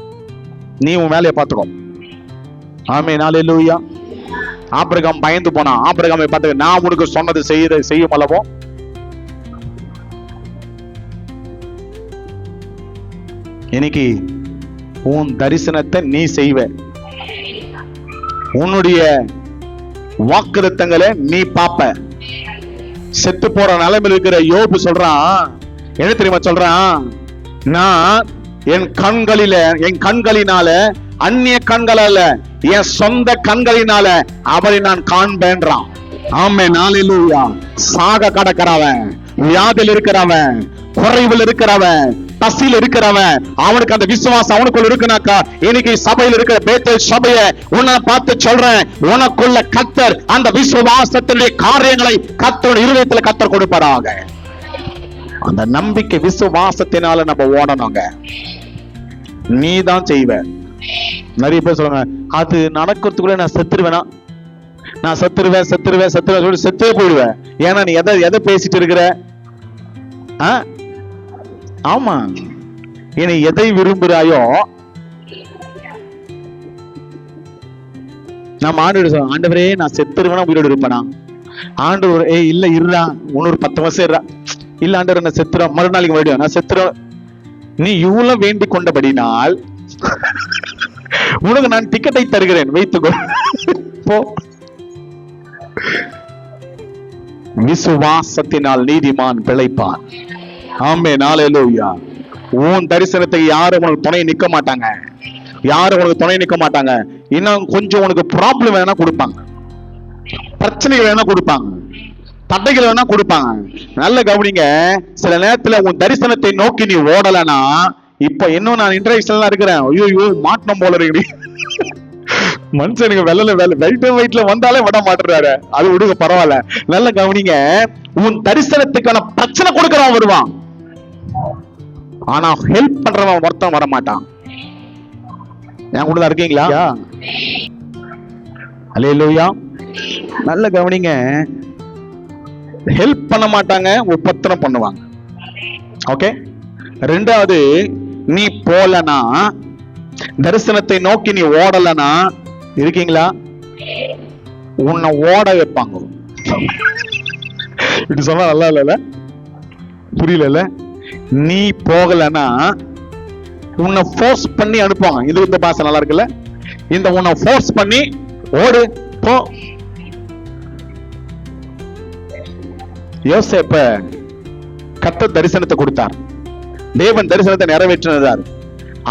நீ உன் வேலையை பார்த்துக்கோ. ஆமென், ஹல்லேலூயா. ஆபிரகாம் பயந்து போனா, ஆபிரகாமை பார்த்து நான் உனக்கு சொன்னது செய்யும் அளவோ. இன்னைக்கு உன் தரிசனத்தை நீ செய்வ, உன்னுடைய வாக்குத்தத்தங்களை நீ பாப்ப. செத்து போற நிலைமையில் இருக்கிற யோபு சொல்றான், என்ன தெரியுமா சொல்றான்? நான் என் கண்களினால, அந்நிய கண்களால, என் சொந்த கண்களினால அவரை நான் காண்பேன்றான். ஆமென், ஹல்லேலூயா. சாக கடக்கிறவன், வியாதியில் இருக்கிறவன், குறைவில் இருக்கிறவன், பசியில் இருக்கிறவன், அவனுக்கு அந்த விசுவாசம் அவனுக்குள்ள இருக்குனாக்கா, இன்னைக்கு சபையில் இருக்கிற பேத்தேல் சபைய உன்னை பார்த்து சொல்றேன், உனக்குள்ள கர்த்தர் அந்த விசுவாசத்தினுடைய காரியங்களை கர்த்தருடைய இருதயத்துல கர்த்தர் கொடுப்பாராக. அந்த நம்பிக்கை விசுவாசத்தினால நம்ம ஓடணுங்க. நீ தான் செய்வ. நிறைய பேர் சொல்லுங்க, அது நடக்கிறதுக்குள்ள நான் செத்துருவேனா, நான் செத்துருவேன் செத்துருவேன் செத்துருவேன் சொல்லி செத்தே போயிடுவேன். ஏன்னா நீ எதை பேசிட்டு இருக்கிற? ஆமா, நீ எதை விரும்புறாயோ நம்ம ஆண்டவரே நான் செத்துருவேனா உயிரோடு இருப்பேனா? ஆண்டவர் இல்ல இருடா, இன்னொரு 10 வருஷம் இருடா. இல்ல ஆண்டவர் நான் செத்துறேன், மறுநாளைக்கு மறுபடியும் நான் செத்துறேன். நீ இவ்வளவு வேண்டிக் கொண்டபடினால் உனக்கு நான் டிக்கெட்டை தருகிறேன், வைத்துக்கோ போ. விசுவாசத்தினால் நீதிமான் பிழைப்பான். ஆமென், ஹல்லேலூயா. உன் தரிசனத்தை யாரும் உனக்கு துணை நிக்க மாட்டாங்க, யாரும் உனக்கு துணை நிக்க மாட்டாங்க. இன்னும் கொஞ்சம் உனக்கு ப்ராப்ளம் வேணா கொடுப்பாங்க, பிரச்சனைகள் வேணா கொடுப்பாங்க, தடைகள் வேணா கொடுப்பாங்க. நல்ல கவனிங்க, சில நேரத்துல உன் தரிசனத்தை நோக்கி நீ ஓடலனா, இப்ப இன்னும் நான் இன்டர்வியூல இருக்கிறேன், ஐயோ மாட்டணும் போல இருக்கு மனுஷனுக்கு வெயிட்ல வந்தாலே விட மாட்டுறாரு, அது விடுங்க பரவாயில்ல. நல்ல கவனிங்க, உன் தரிசனத்துக்கான பிரச்சனை கொடுக்கறவன் வருவான், ஆனா ஹெல்ப் பண்றவன் ஒருத்தன் வர மாட்டான். என் கூட தான் இருக்கீங்களா? அல்லேலூயா. நல்ல கவனிங்க, ஹெல்ப் பண்ண மாட்டாங்க, உபத்திரம் பண்ணுவாங்க. ஓகே. ரெண்டாவது, நீ போலனா, தரிசனத்தை நோக்கி நீ ஓடலனா, இருக்கீங்களா, உன்னை ஓட வைப்பாங்க. இப்படி சொன்னா நல்லா இல்ல, புரியல. நீ போகலனா உன்னை ஃபோர்ஸ் பண்ணி அனுப்புவாங்க. இது இந்த பாசம் நல்லா இருக்குல்ல, இந்த உன்னை ஃபோர்ஸ் பண்ணி ஓடு போ. யோசேப்ப கர்த்தர் தரிசனத்தை கொடுத்தார், தேவன் தரிசனத்தை நிறைவேற்றினார்.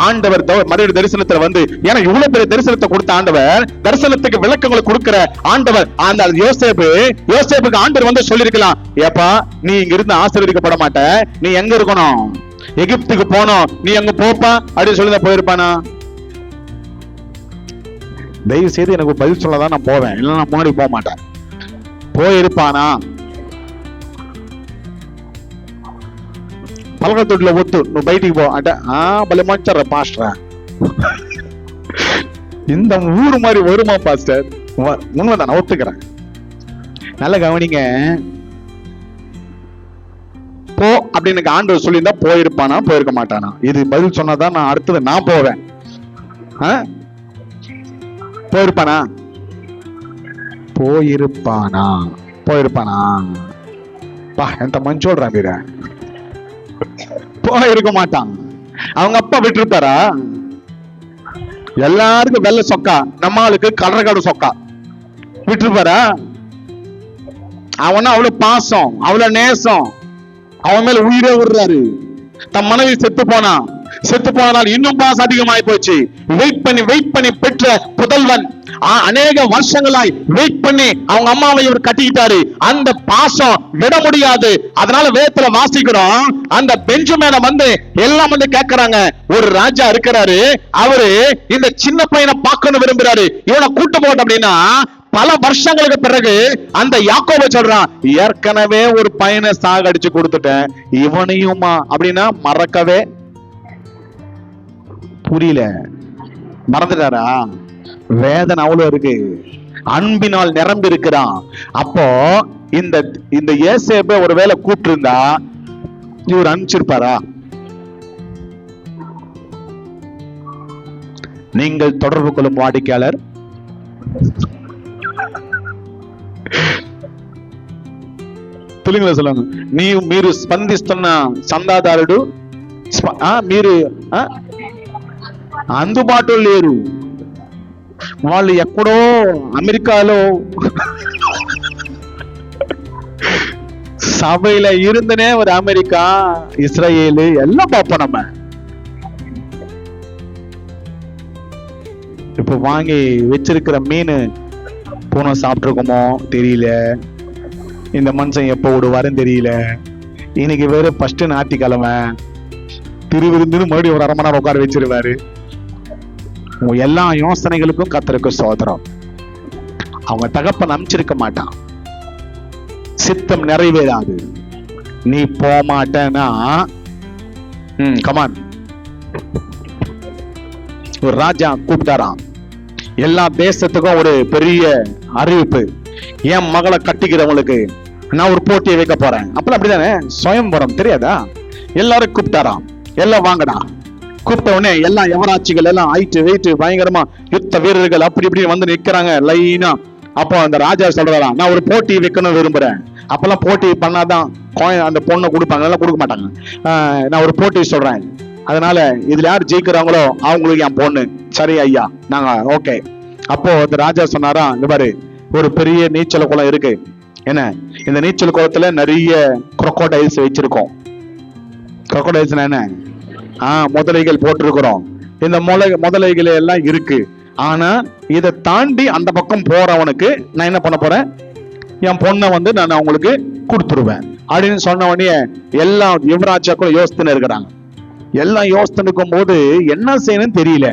ஆண்டவர் மறுபடியும் தரிசனத்துல வந்து, ஏன்னா இவ்வளவு பெரிய தரிசனத்தை கொடுத்த ஆண்டவர், தரிசனத்துக்கு விளக்கங்களை கொடுக்கிற ஆண்டவர், அந்த யோசேப்புக்கு ஆண்டவர் வந்து சொல்லிருக்கலாம், ஏப்பா நீ இங்க இருந்து ஆசீர்வதிக்கப்பட மாட்ட, நீ எங்க இருக்கணும், எகிப்துக்கு போனோம், நீ அங்க போப்பா அப்படின்னு சொல்லிதான் போயிருப்பானா? தயவு செய்து எனக்கு பதில் சொல்லதான் நான் போவேன், இல்லைன்னா நான் முன்னாடி போக மாட்டேன். போயிருப்பானா? పలకతొడ్లో వద్దు, నువ్వు బయటికి పో అంటే భలే మంచారా పాస్టర్, இந்த ஊரு மாதிரி வருமா பாஸ்டர்? உண்மைதான், நான் ஒத்துக்கிறேன். நல்ல கவனிங்க, போ அப்படின்னு ஆண்டவர் சொல்லியிருந்தா போயிருப்பானா போயிருக்க மாட்டானா? இது பதில் சொன்னாதான் நான் அடுத்தது நான் போவேன். போயிருப்பானா? போயிருப்பானா? பா ఎంత మంచోడ్రా మీరా. போயிருக்க மாட்டான். அவங்க அப்பா விட்டுருப்பாரா? எல்லாருக்கும் வெள்ளை சொக்கா, நம்ம ஆளுக்கு கடற்காடு சொக்கா, விட்டுருப்பாரா? அவனா அவ்வளவு பாசம், அவ்வளவு நேசம், அவன் மேல உயிரே விடுறாரு. தன் மனைவி செத்து போனால் இன்னும் பாசம் அதிகமாயி போச்சு. வெயிட் பண்ணி பெற்ற புதல்வன் அநேக வருஷங்களாய் வெயிட் பண்ணி அவங்க அம்மாவை இவர் கட்டிக்கிட்டாரு. அந்த பாசம் விட முடியாது. அதனால வேதத்துல வாசிக்கிறோம், அந்த பெஞ்சமினை வந்து எல்லாம் வந்து கேட்கறாங்க, ஒரு ராஜா இருக்கிறாரு, அவரு இந்த சின்ன பையனை பார்க்கணும் விரும்புறாரு, இவனை கூட்டு போட்ட அப்படின்னா, பல வருஷங்களுக்கு பிறகு அந்த யாக்கோபு சொல்றான், ஏற்கனவே ஒரு பையனை சாகடிச்சு கொடுத்துட்டேன், இவனையுமா அப்படின்னா மறக்கவே புரியல, மறந்துட்டாரா? வேதனை அவ்வளவு இருக்கு, அன்பினால் நிரம்பி இருக்கிறான். அப்போ இந்த யோசேப்பை ஒருவேளை கூப்பிட்டு இருந்தா இவர் அனுப்பிச்சிருப்பாரா? நீங்கள் தொடர்பு கொள்ளும் வாடிக்கையாளர் తెలుగులో சொல்லுங்க, మీరు స్పందిస్తున్న చందాదారుడు మీరు అందుబాటులో లేరు, వాళ్ళు ఎక్కడో அமெரிக்காலோ சபையில இருந்தனே ஒரு அமெரிக்கா, இஸ்ரேலு எல்லாம் பார்ப்போம் நம்ம. இப்ப வாங்கி வச்சிருக்கிற மீன் பூனை சாப்பிட்டுருக்கோமோ தெரியல, இந்த மனுஷன் எப்போ விடுவாருன்னு தெரியல. இன்னைக்கு வேற ஃபர்ஸ்ட் ஞாயிற்றுக்கிழமை, திருவிருந்துன்னு மறுபடியும் ஒரு 1/2 மணி நேரம் உட்கார வச்சிருவாரு. உங்க எல்லா யோசனைகளுக்கும் கர்த்தருக்கு ஸ்தோத்திரம். அவங்க தகப்பன் அனுப்பிச்சிருக்க மாட்டான், சித்தம் நிறைவேறாது. நீ போக மாட்டேன்னா கமான். ஒரு ராஜா கூப்பிட்டாராம், எல்லா தேசத்துக்கும் ஒரு பெரிய அறிவிப்பு, என் மகளை கட்டிக்கிறவங்களுக்கு நான் ஒரு போட்டியை வைக்க போறேன். அப்பெல்லாம் அப்படிதானே, சுயம்பரம் தெரியாதா? எல்லாரும் கூப்பிட்டாராம், எல்லாம் வாங்கடா. கூப்பிட்ட உடனே எல்லாம் யவராட்சிகள் எல்லாம் ஹைட்டு வெயிட் பயங்கரமா யுத்த வீரர்கள் அப்படி இப்படி வந்து நிக்கிறாங்க லைனா. அப்போ அந்த ராஜா சொல்றாராம், நான் ஒரு போட்டி வைக்கணும் விரும்புறேன். அப்பெல்லாம் போட்டி பண்ணாதான் அந்த பொண்ணை கொடுப்பாங்க, எல்லாம் கொடுக்க மாட்டாங்க. நான் ஒரு போட்டி சொல்றேன், அதனால இதுல யார் ஜெயிக்கிறாங்களோ அவங்களுக்கு என் பொண்ணு. சரி ஐயா, நாங்க ஓகே. அப்போ அந்த ராஜா சொன்னாராம், இந்த பாரு ஒரு பெரிய நீச்சல் குளம் இருக்கு, என்ன இந்த நீச்சல் குளத்துல நிறைய crocodiles வச்சிருக்கோம். crocodiles என்ன? முதலைகள் போட்டிருக்கிறோம். இந்த முதலைகள் எல்லாம் இருக்கு. ஆனா இதை தாண்டி அந்த பக்கம் போறவனுக்கு நான் என்ன பண்ண போறேன், என் பொண்ணை வந்து நான் அவங்களுக்கு கொடுத்துருவேன் அப்படின்னு சொன்ன உடனே எல்லா யுவராஜாக்களும் யோசித்துன்னு இருக்கிறாங்க. எல்லாம் யோசித்துக்கும் போது என்ன செய்யணும்னு தெரியல.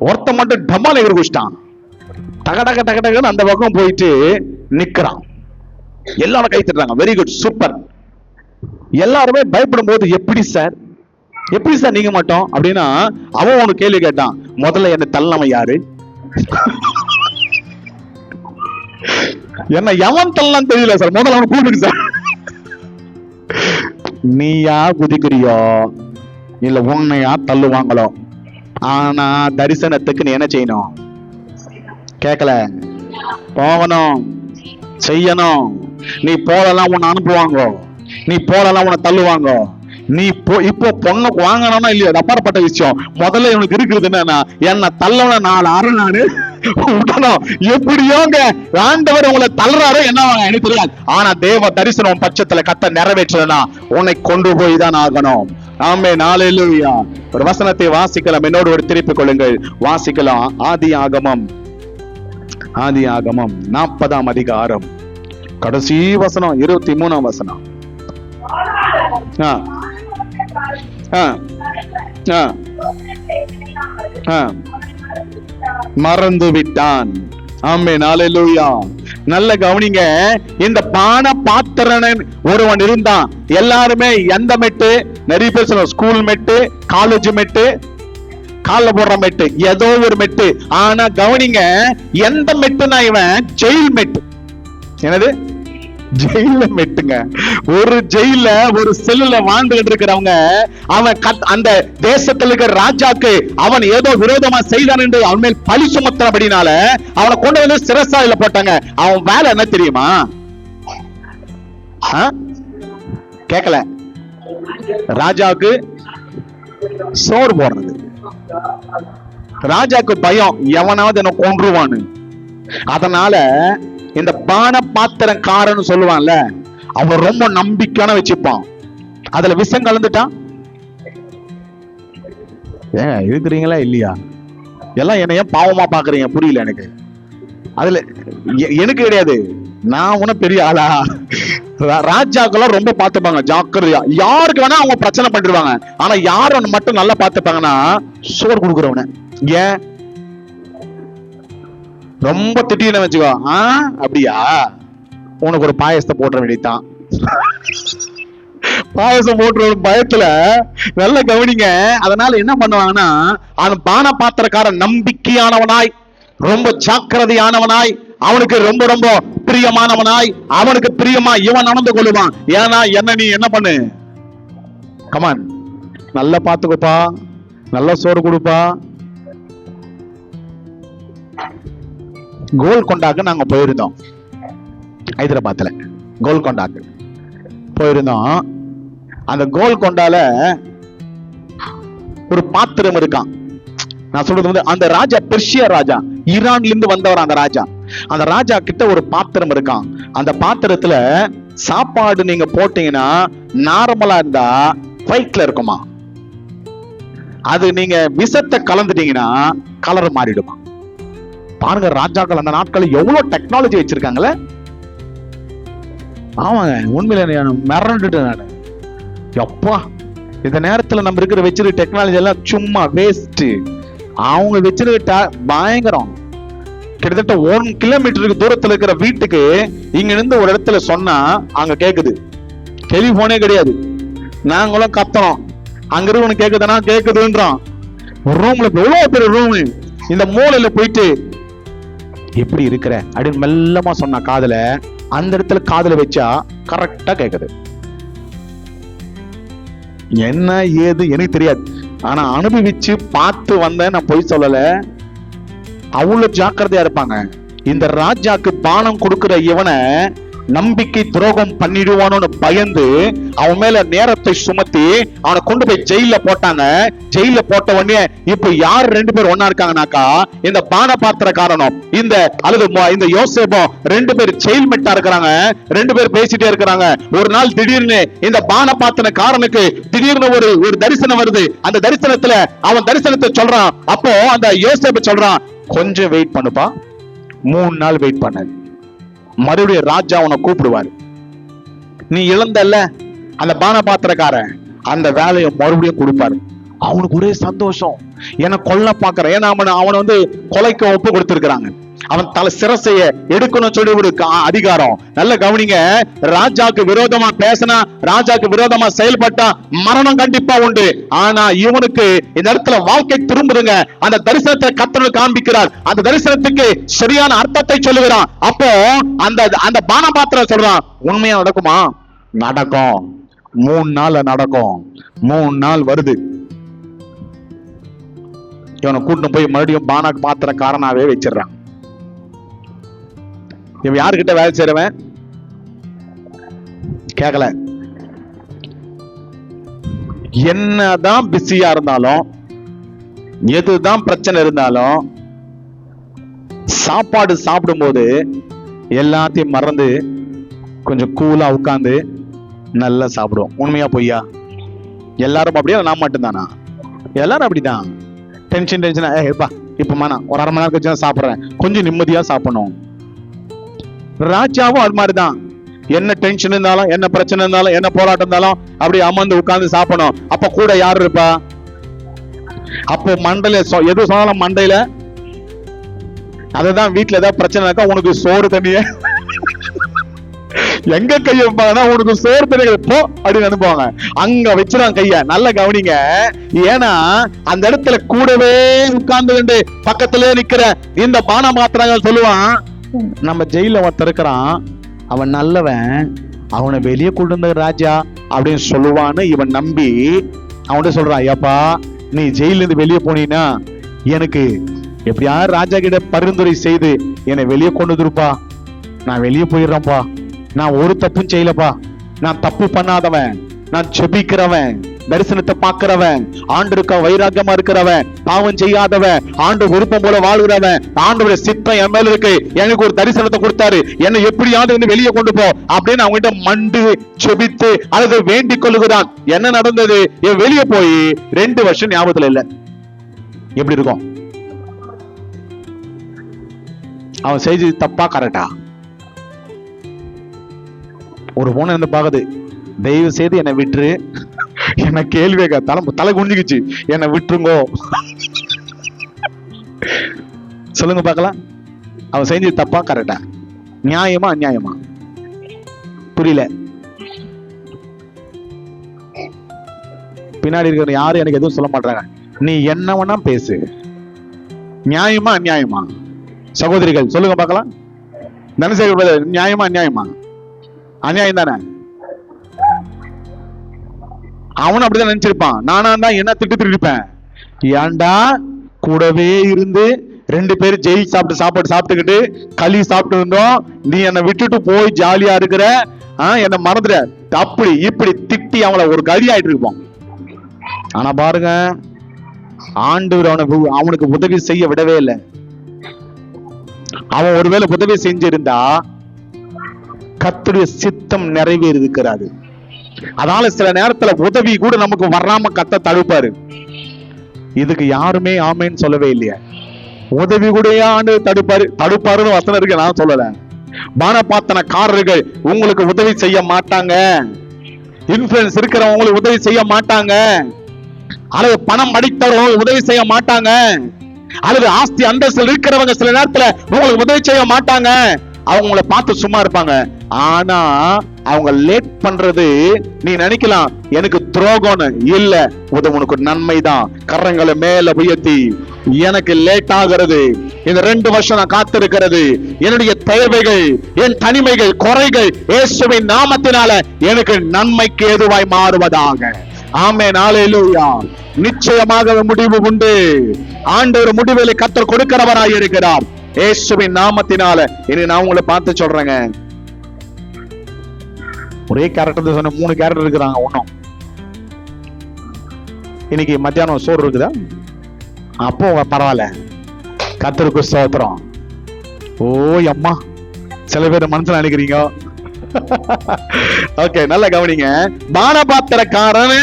ஒருத்த மட்டும் டமால எகிரி குடிச்சிட்டான், டக டக டக டகன்னு அந்த பக்கம் போயிட்டு நிக்கிறான். எல்லாரும் கை தட்டுறாங்க, வெரி குட், சூப்பர். எல்லாருமே பயப்படும் போது, எப்படி சார் நீங்க மட்டும் அப்படின்னா, அவன் ஒரு கேள்வி கேட்டான், முதல்ல என்ன தள்ளவன் யாரு? என்ன எவன் தள்ளலாம் தெரியல சார், முதல்ல அவன் கூப்பிடுங்க சார். நீயா குதிக்கிறியோ இல்ல உன்னையா தள்ளுவாங்களோ? ஆனா தரிசனத்துக்கு நீ என்ன செய்யணும்? கேட்கல, போகணும், செய்யணும். நீ போலலாம் உன்னை அனுப்புவாங்க, நீ போலலாம் உன்னை தள்ளுவாங்க. நீ இப்போ பொண்ணு வாங்கணும்னா இல்லையா, அது அப்பாற்பட்ட விஷயம். முதல்ல இவனுக்கு இருக்குது என்னன்னா, என்ன தள்ளவன 4 அரை நானு விடணும். எப்படியோங்க ஆண்டவர் உங்களை தள்ளுறாரோ என்ன எனக்கு தெரியாது. ஆனா தேவ தரிசனம் பட்சத்துல கத்த நிறைவேற்றனா உன்னை கொண்டு போய் தான் ஆகணும். ஆமென், ஹல்லேலூயா. ஒரு வசனத்தை வாசிக்கலாம், என்னோடு ஒரு திருப்பிக் கொள்ளுங்கள். வாசிக்கலாம். ஆதியாகமம் 40ஆம் அதிகாரம் கடைசி வசனம் 23ஆம் வசனம். மறந்து விட்டான். ஆமென், ஹல்லேலூயா. நல்ல கவனிங்க, இந்த பான பாத்திரன் ஒருவன் இருந்தான். எல்லாருமே எந்த மெட்டு, நிறைய பேர் சொல்லுவோம் ஸ்கூல் மெட்டு, காலேஜ் மெட்டு, கால போடுற மெட்டு, ஏதோ ஒரு மெட்டு. ஆனா கவனிங்க, எந்த மெட்டுனா இவன் ஜெயில் மெட்டு. என்னது? ஜெயில மெட்டுங்க. ஒரு ஜெயில ஒரு செல்லுல வாழ்ந்துகிட்டு இருக்கிறவங்க, அவன் அந்த தேசத்துல இருக்கிற ராஜாக்கு அவன் ஏதோ விரோதமா செய்தான் என்று அவன் மேல் பழி சுமத்தினபடினால அவனை கொண்டு வந்து சிறைச்சாலையில போட்டாங்க. அவன் வேலை என்ன தெரியுமா? கேட்கல, ராஜாவுக்கு சோறு போடுறது. ராஜாக்கு பயம், எவனாவது என்ன கொன்றுவான்னு. அதனால இந்த பான பாத்திரக்காரன் சொல்லுவான்ல, அவன் ரொம்ப நம்பிக்கையான வச்சுப்பான். அதுல விஷம் கலந்துட்டான். இருக்கிறீங்களா இல்லையா? எல்லாம் என்ன ஏன் பாவமா பாக்குறீங்க? புரியல எனக்கு. அதுல எனக்கு கிடையாது, நான் உன பெரிய ஆளா? ராஜாக்கெல்லாம் ரொம்ப பார்த்துப்பாங்க ஜாக்கிரதையா. யாருக்கு வேணா அவங்க பிரச்சனை பண்ணிடுவாங்க. ஆனா யார் ஒன்னு மட்டும் நல்லா பார்த்துப்பாங்கன்னா, சோறு கொடுக்குறவன. ஏன் ரொம்ப திட்டின வச்சுக்கோ, அப்படியா, உனக்கு ஒரு பாயசத்தை போட்டுற வேண்டியதான். பாயசம் போட்டுற பயத்துல நல்ல கவனிங்க. அதனால என்ன பண்ணுவாங்கன்னா, அவன் பான பாத்திரக்காரன் நம்பிக்கையானவனாய், ரொம்ப ஜாக்கிரதையானவனாய், அவனுக்கு ரொம்ப ரொம்ப பிரியமானவனாய், அவனுக்கு பிரியமா இவன் நடந்து கொள்ளுவான். ஏன்னா என்ன, நீ என்ன பண்ணு, கமான், நல்லா பாத்துக்கோப்பா, நல்ல சோறு கொடுப்பா. கோல்கொண்டாக்கு நாங்க போயிருந்தோம், ஹைதராபாத்ல கோல்கொண்டாக்கு போயிருந்தோம். அந்த கோல்கொண்டால ஒரு பாத்திரம் இருக்கான். நான் சொல்றது வந்து, அந்த ராஜா பெர்ஷியா ராஜா, ஈரான்ல இருந்து வந்தவர் அந்த ராஜா. அந்த ராஜா கிட்ட ஒரு பாத்திரம் இருக்கான். அந்த பாத்திரத்துல சாப்பாடு நீங்க போட்டீங்கன்னா நார்மலா இருந்தா ஃபைட்ல இருக்குமா, அது நீங்க விஷத்தை கலந்துட்டீங்கன்னா கலர் மாறிடுமா. பாருங்க, ராஜாக்கள் அந்த நாட்கள் எவ்வளவு டெக்னாலஜி வச்சிருக்காங்கல்ல. ஆமாங்க, உண்மையில மிரண்டுட்டேன் நானு. எப்பா இந்த நேரத்துல நம்ம இருக்கிற வச்சிருக்க டெக்னாலஜி எல்லாம் சும்மா வேஸ்ட். அவங்க வச்சிருக்க பயங்கரம். கிட்டத்தட்ட 1 கிலோமீட்டருக்கு தூரத்துல இருக்கிற வீட்டுக்கு இங்க இருந்து ஒரு இடத்துல சொன்னா அங்க கேக்குது. டெலிபோனே கிடையாது. நாங்களும் கத்தணும், அங்க இருக்கவனு கேக்குதுன்னா கேக்குதுன்றான். ஒரு ரூம்ல எவ்வளவு பெரிய ரூம், இந்த மூலையில போயிட்டு எப்படி இருக்கிற அப்படின்னு மெல்லமா சொன்ன காதுல, அந்த இடத்துல காதுல வச்சா கரெக்டா கேக்குது. என்ன ஏது எனக்கு தெரியாது, ஆனா அனுபவிச்சு பார்த்து வந்தேன், நான் பொய் சொல்லல. அவ்வளவு ஜாக்கிரதையா இருப்பாங்க. இந்த ராஜாக்கு பானம் கொடுக்கிற இவனை நம்பிக்கை துரோகம் பண்ணிடுவானு பயந்து அவன் மேல நேரத்தை சுமத்தி அவனை கொண்டு போய் ஜெயில போட்டாங்க. ஜெயில போட்ட உடனே இப்ப யார் 2 பேர் ஒன்னா இருக்காங்கனாக்கா, இந்த பான பாத்திர காரணம் இந்த யோசேப்பும் 2 பேர் ஜெயில் மெட்டா இருக்கிறாங்க. 2 பேர் பேசிட்டே இருக்கிறாங்க. ஒரு நாள் திடீர்னு இந்த பான பாத்திர காரனுக்கு திடீர்னு ஒரு தரிசனம் வருது. அந்த தரிசனத்துல அவன் தரிசனத்தை சொல்றான். அப்போ அந்த யோசேப்பு சொல்றான், கொஞ்சம் வெயிட் பண்ணுப்பா, 3 நாள் வெயிட் பண்ண, மறுபடியும் ராஜா அவனை கூப்பிடுவாரு. நீ இழந்தல்ல அந்த பான பாத்திரக்காரன், அந்த வேலையை மறுபடியும் கொடுப்பாரு. அவனுக்கு ஒரே சந்தோஷம். என்ன கொல்ல பாக்குற, ஏன்னா அவனை வந்து கொலைக்கு ஒப்பு கொடுத்திருக்கிறாங்க. அவன் தலை சிரசைய எடுக்கணும் சொல்லி ஒரு அதிகாரம். நல்ல கவனிங்க, ராஜாக்கு விரோதமா பேசினா, ராஜாக்கு விரோதமா செயல்பட்டா மரணம் கண்டிப்பா உண்டு. ஆனா இவனுக்கு இந்த இடத்துல வாழ்க்கை திரும்புதுங்க. அந்த தரிசனத்தை கர்த்தர் காண்பிக்கிறார். அந்த தரிசனத்துக்கு சரியான அர்த்தத்தை சொல்லுகிறான். அப்போ அந்த பானபாத்திரம் சொல்றான், உண்மையா நடக்குமா? நடக்கும். 3 நாள் நடக்கும். 3 நாள் வருது. இவனை கூட்டு போய் மறுபடியும் பான பாத்திரக்காரனாவே வச்சிடறான். இவன் யாருக்கிட்ட வேலை செய்யறவன் கேட்கல. என்னதான் பிஸியா இருந்தாலும், எதுதான் பிரச்சனை இருந்தாலும், சாப்பாடு சாப்பிடும் போது எல்லாத்தையும் மறந்து கொஞ்சம் கூலா உட்கார்ந்து நல்லா சாப்பிடுவோம். உண்மையா பொய்யா? எல்லாரும் அப்படியா, நான் மட்டும்தானா? எல்லாரும் அப்படிதான். டென்ஷன் ஏப்பா இப்ப ஒரு 1/2 மணி நேரம் கழிச்சு சாப்பிடுறேன், கொஞ்சம் நிம்மதியா சாப்பிடணும். ராஜாவும் அது மாதிரிதான். என்ன டென்ஷன் இருந்தாலும், என்ன பிரச்சனை இருந்தாலும், என்ன போராட்டம் இருந்தாலும் அப்படி அமர்ந்து உட்கார்ந்து சாப்பிடணும். அப்ப கூட யாரு இருப்பா? அப்போ மண்டையில எது சொன்னாலும் மண்டையில அதுதான். வீட்டுல ஏதாவது பிரச்சனை உனக்கு சோறு தண்ணிய எங்க கைய வைப்பாங்கன்னா, உனக்கு சோறு தண்ணி போ அப்படின்னு அனுப்புவாங்க. அங்க வச்சிருவாங்க கைய. நல்ல கவனிங்க. ஏன்னா அந்த இடத்துல கூடவே உட்கார்ந்து பக்கத்திலே நிக்கிற இந்த பான மாத்திரங்கள் சொல்லுவான், நம்ம ஜெயில ஒருத்தர் இருக்கிறான், அவன் நல்லவன், அவனை வெளியே கொண்டு வந்த ராஜா அப்படின்னு சொல்லுவான்னு இவன் நம்பி அவன்கிட்ட சொல்றான், ஏப்பா நீ ஜெயில இருந்து வெளியே போனீன்னா எனக்கு எப்படியா ராஜா கிட்ட பரிந்துரை செய்து என்னை வெளியே கொண்டு வந்துருப்பா, நான் வெளியே போயிடுறேன்ப்பா, நான் ஒரு தப்பும் செய்யலப்பா, நான் தப்பு பண்ணாதவன், நான் செபிக்கிறவன், தரிசனத்தை பார்க்கிறவன், ஆண்டவருக்கு வைராக்கியமா இருக்கிறவன், பாவம் செய்யாதவன், ஆண்டு விருப்பம் போல வாழ்கிறவன், ஆண்டவருடைய சித்தம் என் மேல இருக்கு, எனக்கு ஒரு தரிசனத்தை கொடுத்தாரு, என்னை எப்படியாவது வெளியே கொண்டு போ அப்படின்னு அவங்ககிட்ட மண்டு செபித்து அல்லது வேண்டிக் கொள்ளுகிறான். என்ன நடந்தது? வெளியே போய் 2 வருஷம் ஞாபகத்துல இல்ல. எப்படி இருக்கும்? அவன் செஞ்சு தப்பா கரெக்டா? ஒரு போன இருந்து பாக்குது, தயவு செய்து என்னை விட்டுரு, என்ன கேள்வி தலை குஞ்சுக்குச்சு, என்னை விட்டுருங்கோ சொல்லுங்க பாக்கலாம். அவன் செஞ்சு தப்பா கரெக்டா? நியாயமா அநியாயமா? புரியல. பின்னாடி இருக்கிற யாரும் எனக்கு எதுவும் சொல்ல மாட்டாங்க. நீ என்ன வேணா பேசு, நியாயமா அநியாயமா? சகோதரிகள் சொல்லுங்க பாக்கலாம். தனசேகர் நியாயமா அநியாயமா? அநியாயம் தானே. அவனும் அப்படிதான் நினைச்சிருப்பான். நானா தான் என்ன திட்டிருப்பேன், ஏன்டா கூடவே இருந்து 2 பேரும் ஜெயில் சாப்பாடு சாப்பிட்டுக்கிட்டு களி சாப்பிட்டு இருந்தோம், நீ என்னை விட்டுட்டு போய் ஜாலியா இருக்கிற, என்ன மறந்துட, அப்படி இப்படி திட்டி அவங்கள ஒரு கடி ஆயிட்டு இருப்போம். ஆனா பாருங்க, ஆண்டவர் அவனுக்கு உதவி செய்ய விடவே இல்லை. அவன் ஒருவேளை உதவி செஞ்சிருந்தா கர்த்தருடைய சித்தம் நிறைவேறி இருக்கிறாரு. அதனால சில நேரத்துல உதவி கூட நமக்கு வராம கத்த தடுப்பாரு. இதுக்கு யாருமே ஆமேன்னு சொல்லவே இல்லையா? உதவி கூட ஆண்டு தடுப்பாருன்னு வசனம் இருக்கு, நான் சொல்லல. பானபாத்தனக்காரர்கள் உங்களுக்கு உதவி செய்ய மாட்டாங்க. இன்ஃபுளுன்ஸ் இருக்கிறவங்க உங்களுக்கு உதவி செய்ய மாட்டாங்க, அல்லது பணம் படித்தவங்க உதவி செய்ய மாட்டாங்க, அல்லது ஆஸ்தி அந்தஸ்தில் இருக்கிறவங்க சில நேரத்துல உங்களுக்கு உதவி செய்ய மாட்டாங்க. அவங்க உங்களை பார்த்து சும்மா இருப்பாங்க. ஆனா அவங்க லேட் பண்றது நீ நினைக்கலாம் எனக்கு துரோகம்னு, இல்ல உனக்கு நன்மைதான். கரங்களை மேல உயர்த்தி, எனக்கு லேட் ஆகிறது, இந்த 2 வருஷம் நான் காத்திருக்கிறது, என்னுடைய தேவைகள், என் தனிமைகள், குறைகள் இயேசுவின் நாமத்தினால எனக்கு நன்மைக்கு ஏதுவாய் மாறுவதாக. ஆமென், ஹல்லேலூயா. நிச்சயமாக முடிவு உண்டு. ஆண்டவர் முடிவுகளை கர்த்தர் கொடுக்கிறவராய் இருக்கிறார் இயேசுவின் நாமத்தினால. இனி நான் உங்களை பார்த்து சொல்றேங்க, ஒரே கேரக்டர் சொன்ன 3 கேரக்டர் இருக்கிறாங்க. ஒன்னும் இன்னைக்கு மத்தியானம் சோறு இருக்குதா? அப்போ பரவாயில்ல, கர்த்தருக்கு ஸ்தோத்திரம். ஓ அம்மா, சில பேர் மனசுல நினைக்கிறீங்க. ஓகே, நல்ல கவனிங்க. பானபாத்திரக்காரன்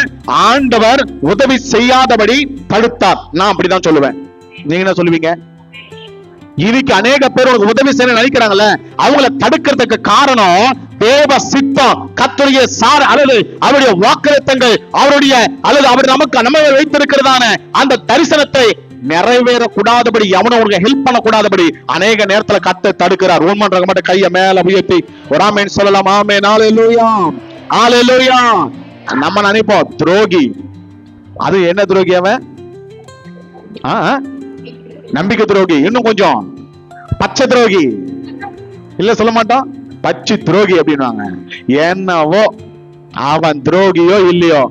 ஆண்டவர் உதவி செய்யாதபடி தடுத்தார். நான் அப்படிதான் சொல்லுவேன். நீங்க என்ன சொல்லுவீங்க? இன்னைக்கு அநேக பேர் உதவி செய்ய நினைக்கிறாங்கல்ல, அவங்கள தடுக்கிறதுக்கு காரணம் தேவ சித்தம், கர்த்தருடைய சார் அல்லது அவருடைய வாக்குத்தத்தங்கள், அவருடைய அல்லது அவர் நமக்கு நம்ம வைத்திருக்கிறதான அந்த தரிசனத்தை நிறைவேறக்கூடாதபடி, அவனை உங்களுக்கு ஹெல்ப் பண்ணக்கூடாதபடி அநேக நேரத்துல கர்த்தர் தடுக்கிறார். உண்மைன்றவங்க மட்டும் கையை மேல உயர்த்தி ஒரு ஆமென் சொல்லலாம். ஆமென், ஹல்லேலூயா, ஹல்லேலூயா. நம்ம நினைப்போம் துரோகி, அது என்ன துரோகி? அவன் நம்பிக்கை துரோகி, இன்னும் கொஞ்சம் பச்சை துரோகி, இல்ல சொல்ல மாட்டோம், பச்சை துரோகி அப்படின்வாங்க. என்னவோ அவன் துரோகியோ இல்லையோ,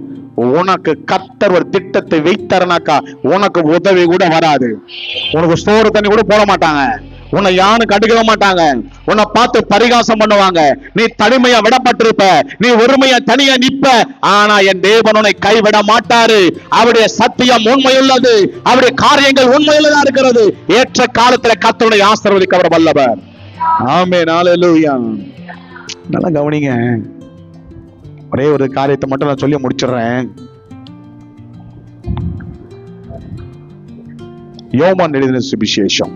உனக்கு கர்த்தர் ஒரு திட்டத்தை வைத்தாருனாக்கா உனக்கு உதவி கூட வராது. உனக்கு சோறு தண்ணி கூட போட மாட்டாங்க, உன்னை யாரும் கண்டுக்கவே மாட்டாங்க, உன்னை பார்த்து பரிகாசம் பண்ணுவாங்க. நீ தனிமையா விடப்பட்டிருப்ப, நீ ஒருமையா தனியா நிப்ப. ஆனா என் தேவன் உன்னை கைவிட மாட்டாரு. அவருடைய சத்தியம் உண்மையுள்ளது, அவருடைய காரியங்கள் உண்மையுள்ளதா இருக்கிறது. ஏற்ற காலத்துல கர்த்தருடைய ஆசீர்வதிக்க அவர் வல்லவர். ஆமென், ஹல்லேலூயா. நல்லா கவனிங்க, ஒரே ஒரு காரியத்தை மட்டும் நான் சொல்லி முடிச்சிடுறேன். யோவான் எழுதின சுவிசேஷம்,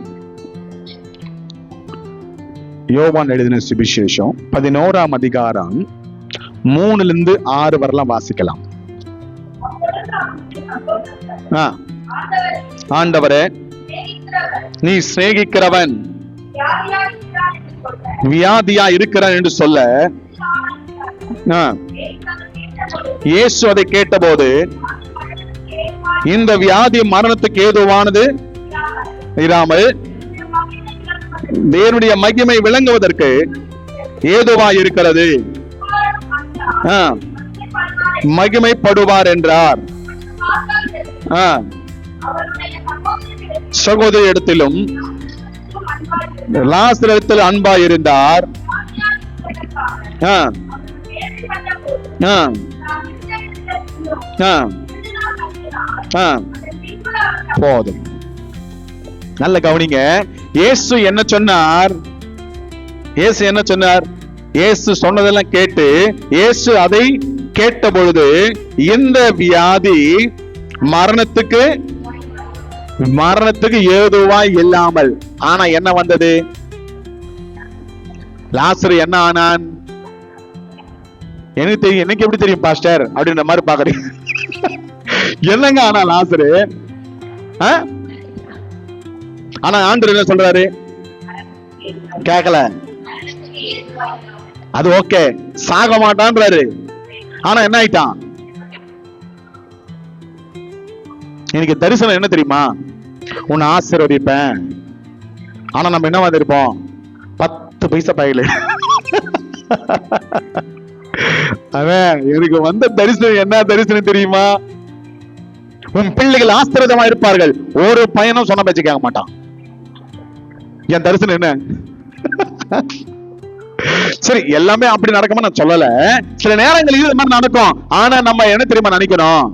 யோவான் எழுதின சுவிசேஷம் 11ஆம் அதிகாரம் 3-6 வரலாம் வாசிக்கலாம். ஆண்டவரே, நீ சிநேகிக்கிறவன் வியாதியா இருக்கிறான் என்று சொல்ல இயேசு அதை கேட்டபோது, இந்த வியாதி மரணத்துக்கு ஏதுவானது இராமல் தேவனுடைய மகிமை விளங்குவதற்கு ஏதுவாய் இருக்கிறது, மகிமைப்படுவார் என்றார். சகோதரி இடத்திலும் லாசரிடத்தில் அன்பாய் இருந்தார். போதும். நல்ல கவனிங்க. இயேசு என்ன சொன்னார்? இயேசு என்ன சொன்னார்? இயேசு சொன்னதெல்லாம் கேட்டு, இயேசு அதை கேட்ட பொழுது, இந்த வியாதி மரணத்துக்கு ஏதுவாய் இல்லாமல், ஆனா என்ன வந்தது? லாசரு என்ன ஆனான்? எனக்கு தெரியும். எனக்கு எப்படி தெரியும் பாஸ்டர் அப்படின்ற மாதிரி பாக்குறீங்க. என்னங்க ஆனா லாசரு? ஆனா ஆண்டவர் என்ன சொல்றாரு? கேட்கல. அது ஓகே, சாக மாட்டான்றாரு. ஆனா என்ன ஆயிட்டான்? எனக்கு தரிசனம் என்ன தெரியுமா? உன்னை ஆசீர்வதிப்பேன். ஆனா நம்ம என்ன வந்திருப்போம்? 10 பைசா பையில. அவன் எனக்கு வந்த தரிசனம் என்ன தரிசனம் தெரியுமா? உன் பிள்ளைகள் ஆசீர்வாதமா இருப்பார்கள். ஒரு பையனும் சொன்ன பேச்சு கேட்க மாட்டான். என் தரிசனம் என்ன? சரி, எல்லாமே அப்படி நடக்குமா நான் சொல்லல. சில நேரங்களில் இது மாதிரி நடக்கும். ஆனா நம்ம என்ன தெரியுமா நினைக்கணும்?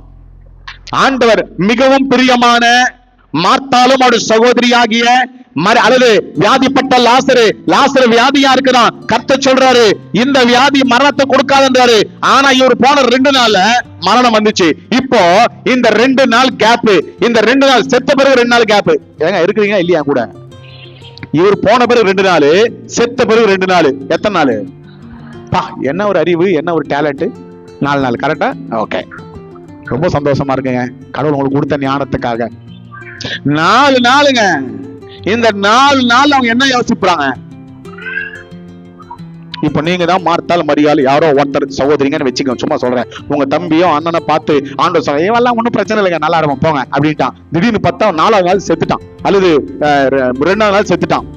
ஆண்டவர் மிகவும் பிரியமான மார்த்தாலும் அவருடைய சகோதரியாகிய அல்லது வியாதிப்பட்ட லாசரு வியாதியா இருக்கிறான். கர்த்தர் சொல்றாரு, இந்த வியாதி மரணத்தை கொடுக்காதுன்றாரு. ஆனா இவர் போன 2 நாள்ல மரணம் வந்துச்சு. இப்போ இந்த 2 நாள் கேப், இந்த 2 நாள் செத்த பிறகு 2 நாள் கேப். ஏங்க இருக்கிறீங்க இல்லையா கூட? இவர் போன பிறகு 2 நாள், செத்த பிறகு 2 நாள். எத்தனை நாள்? பா, என்ன ஒரு அறிவு, என்ன ஒரு டேலண்ட். 4 நாள் கரெக்டா? ஓகே, ரொம்ப சந்தோஷமா இருக்குங்க கடவுள் உங்களுக்கு கொடுத்த ஞானத்துக்காக. 4 நாளுங்க. இந்த 4 நாள் அவங்க என்ன யோசிப்பாங்க? இப்ப நீங்க தான் மார்த்தால் மரியாள் யாரோ ஒருத்தர் சகோதரிங்கன்னு வச்சுக்கோங்க, சும்மா சொல்றேன். உங்க தம்பியோ அண்ணனை பார்த்து ஆண்டவர் சொல்ல இவெல்லாம் ஒன்றும் பிரச்சனை இல்லைங்க நல்லா இருக்கும் போங்க அப்படின்ட்டான். திடீர்னு பார்த்தா 4ஆவது நாள் செத்துட்டான், அல்லது 2ஆவது நாள் செத்துட்டான்.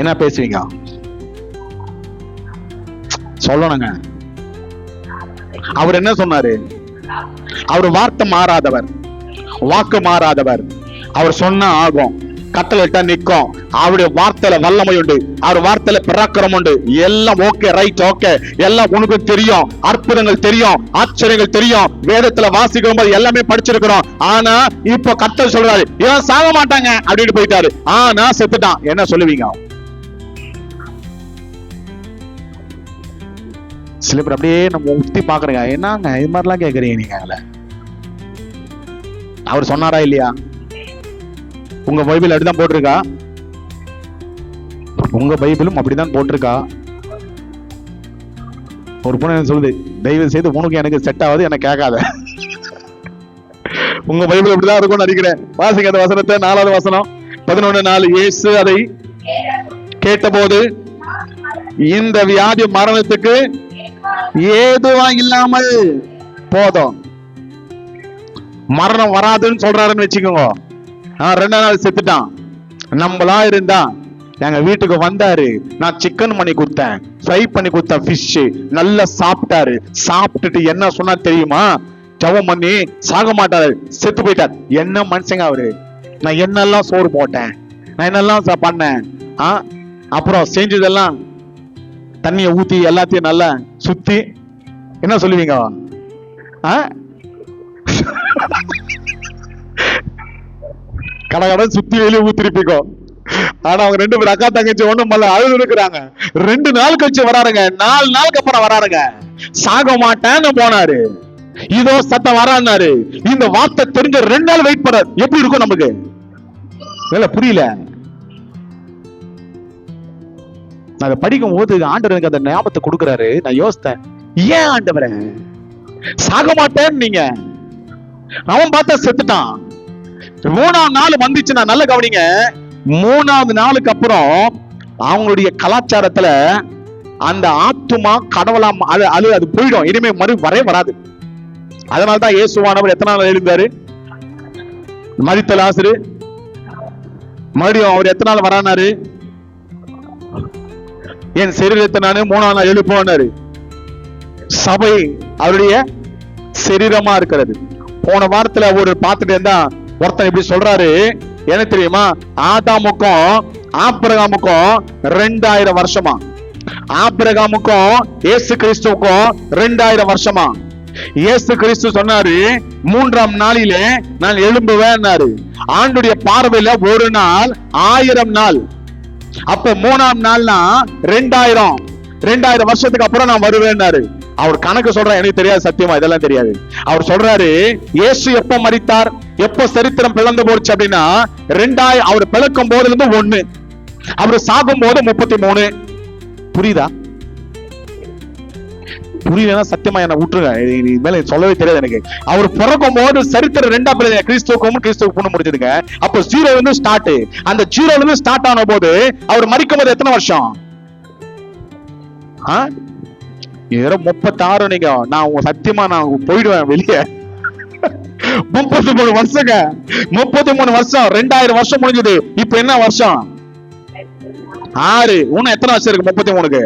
என்ன பேசுவீங்க? சொல்லணுங்க. அவர் என்ன சொன்னாரு? அவர் வார்த்தை மாறாதவர், வாக்கு மாறாதவர். அவர் சொன்னா ஆகும், கட்டளையிட்டா நிற்கும். அவருடைய வார்த்தையில வல்லமை உண்டு, அவர் வார்த்தையில பராக்கிரமம் உண்டு. எல்லாம் ஓகே, ரைட், ஓகே, எல்லாம் உனக்கு தெரியும். அற்புதங்கள் தெரியும், ஆச்சரியங்கள் தெரியும். வேதத்துல வாசிக்கும் போது எல்லாமே படிச்சிருக்கிறோம். ஆனா இப்ப கர்த்தர் சொல்றாரு இவன் சாக மாட்டாங்க அப்படின்னு போயிட்டாரு. ஆனா செத்துட்டான். என்ன சொல்லுவீங்க? சில பேர் அப்படியே நம்ம உத்தி பாக்குறீங்க, என்னங்க இது மாதிரிலாம் கேக்குறீங்க நீங்க? அவர் சொன்னாரா இல்லையா? உங்க பைபிள் அப்படிதான் போட்டிருக்கா? உங்க பைபிளும் அப்படிதான் போட்டிருக்கா? ஒரு பொண்ணு சொல்லுது, தயவு செய்து உனக்கு எனக்கு செட் ஆகுது, எனக்கு கேட்காத. உங்க பைபிள் அப்படிதான் இருக்கும்னு நினைக்கிறேன். வாசிங்க அந்த வசனத்தை, 4வது வசனம் 11:4. இயேசு அதை கேட்டபோது இந்த வியாதி மரணத்துக்கு ஏதுவா இல்லாமல் போதும். மரணம் வராதுன்னு சொல்றாருன்னு வச்சுக்கோங்க. 2ஆவது நாள் செத்துட்டான். நம்மளா இருந்தா எங்க வீட்டுக்கு வந்தாரு, நான் சிக்கன் பண்ணி கொடுத்தேன், ஃப்ரை பண்ணி கொடுத்தேன், ஃபிஷ் நல்லா சாப்பிட்டாரு. சாப்பிட்டுட்டு என்ன சொன்னா தெரியுமா? ஜெபம் பண்ணி சாக மாட்டாரு, செத்து போயிட்டார். என்ன மனுஷங்க அவரு? நான் என்னெல்லாம் சோறு போட்டேன், நான் என்னெல்லாம் பண்ணேன், அப்புறம் செஞ்சதெல்லாம் தண்ணிய ஊத்தி எல்லாத்தையும் நல்லா சுத்தி என்ன சொல்லுவீங்க? கடை சுத்தி வெளியே ஊத்திருப்பீங்க. ஆனா அவங்க 2 பேரும் அக்கா தங்கச்சி ஒண்ணும் மல்ல அழுது இருக்கிறாங்க. 2 நாள் கழிச்சு வராருங்க. 4 நாளுக்கு அப்புறம் வராருங்க. சாக மாட்டேன்னு போனாரு, இதோ சத்தம் வரான்னாரு. இந்த வார்த்தை தெரிஞ்ச 2 நாள் வெயிட் பண்ண எப்படி இருக்கும் நமக்கு? இல்ல புரியல. அதை படிக்கும் போது ஆண்டவர் எனக்கு அந்த ஞாபகத்தை கொடுக்குறாரு. நான் யோசித்தேன், ஏன் ஆண்டவரே சாக மாட்டேன்னு நீங்க? அவன் பார்த்தா செத்துட்டான். 3ஆவது நாள் வந்துச்சு. நான் நல்ல கவனிங்க, 3ஆவது நாளுக்கு அப்புறம் அவங்களுடைய கலாச்சாரத்துல அந்த ஆத்துமா கடவுளா அது போயிடும், இனிமே வரவே வராது. அதனால்தான் இயேசுவானவர் எத்தனை நாள் எழுந்தாரு? மரித்த லாசரு மறுபடியும் அவர் எத்தனை நாள் வரானாரு? என் சரீரத்தை நானு 3ஆவது நாள் எழுப்புவாரு. சபை அவருடைய சரீரமா இருக்கிறது. போன வாரத்துல ஒரு பார்த்துட்டு இருந்தா ஒருத்தன் இப்படி சொல்றாரு, என்ன தெரியுமா? ஆதாமுக்கும் ஆபிரகாமுக்கும் 2000 வருஷமா, ஆபிரகாமுக்கும் இயேசு கிறிஸ்துவுக்கும் 2000 வருஷமா. இயேசு கிறிஸ்து சொன்னாரு 3ஆம் நாளிலே நான் எழும்புவேன்னாரு. ஆண்டுடைய பார்வையில ஒரு நாள் 1000 நாள். அப்ப 3ஆம் நாள்னா 2000 வருஷத்துக்கு அப்புறம் நான் வருவேன்னாரு. அவர் கணக்கு சொல்ற, எனக்கு தெரியாது சத்தியமா, இதெல்லாம் தெரியாது. அவர் சொல்றாரு இயேசு எப்ப மரித்தார், எப்ப சரித்திரம் பிளந்து போச்சு அப்படின்னா 2000. அவர் பிளக்கும் போதுல இருந்து 1, அவர் சாகும் போது 33. புரியுதா? புரியலன்னா சத்தியமா என்ன விட்டுருங்க, மேல சொல்லவே தெரியாது எனக்கு. அவர் பிறக்கும் போது சரித்திரம் 2ஆ பிள்ளை கிறிஸ்துவுக்கு முடிஞ்சதுங்க. அப்போ 0 இருந்து ஸ்டார்ட். அந்த 0 இருந்து ஸ்டார்ட் ஆன போது அவர் மரிக்கும் போது எத்தனை வருஷம்? 36. நீங்க நான் சத்தியமா நான் போயிடுவேன் வெளியே. 33 வருஷங்க. 33 வருஷம். 2000 வருஷம் முடிஞ்சது. இப்ப என்ன வருஷம்? 6. இன்னும் எத்தனை வருஷம் இருக்கு 33க்கு?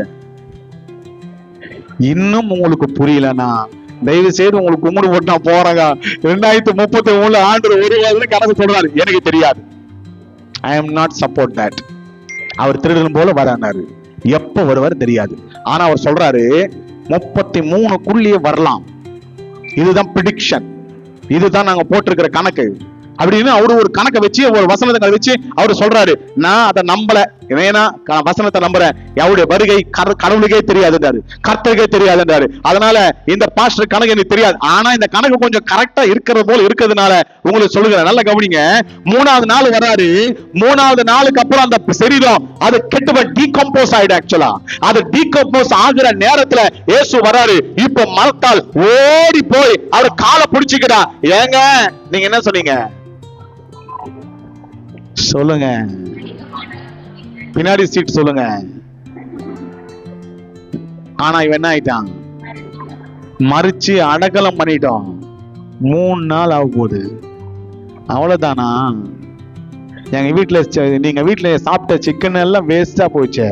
இன்னும் உங்களுக்கு புரியலன்னா தயவு செய்து உங்களுக்கு கும்பிடு போட்டு நான் போறேங்க. 2033 ஆண்டு ஒரு வருஷம் கணக்கு சொல்றாரு, எனக்கு தெரியாது. I am not support that. அவர் திருடன் போல வரானாரு, எப்ப வருவார் தெரியாது. ஆனா அவர் சொல்றாரு 33க்குள்ளேயே வரலாம். இதுதான் பிரிடிக்ஷன், இதுதான் நாங்க போட்டிருக்கிற கணக்கு அப்படின்னு அவரு ஒரு கணக்கை வச்சு, ஒரு வசனத்தை வச்சு அவரு சொல்றாரு. நான் அதை நம்பல. ஏன்னா வசனத்தை நம்புறேன், எவருடைய வருகை கடவுளுக்கே தெரியாதுன்றாரு, கர்த்தருக்கே தெரியாதுன்றாரு. அதனால இந்த பாஸ்டர் கணக்கு எனக்கு தெரியாது, ஆனா இந்த கணக்கு கொஞ்சம் கரெக்டா இருக்கிறது போல இருக்கிறதுனால உங்களுக்கு சொல்லுகிறேன். நல்ல கவனிங்க. 3வது நாள் வராரு. 3வது நாளுக்கு அப்புறம் அந்த சரீரம் அது கெட்டு டீகம்போஸ் ஆயிடும். ஆக்சுவலா அது டீகம்போஸ் ஆகுற நேரத்துல இயேசு வராரு. இப்ப மரத்தால் ஓடி போய் அவர் காலை பிடிச்சுக்கிட்டா. ஏங்க நீங்க என்ன சொன்னீங்க சொல்லுங்க, பின்னாடி சீட் சொல்லுங்க. ஆனா இவன் என்ன ஆயிட்டான், மறிச்சு அடக்கலம் பண்ணிட்டோம். 3 நாள் ஆக போகுது. அவ்வளவுதானா? நீங்க வீட்டுல சாப்பிட்ட சிக்கன் எல்லாம் வேஸ்டா போச்சு.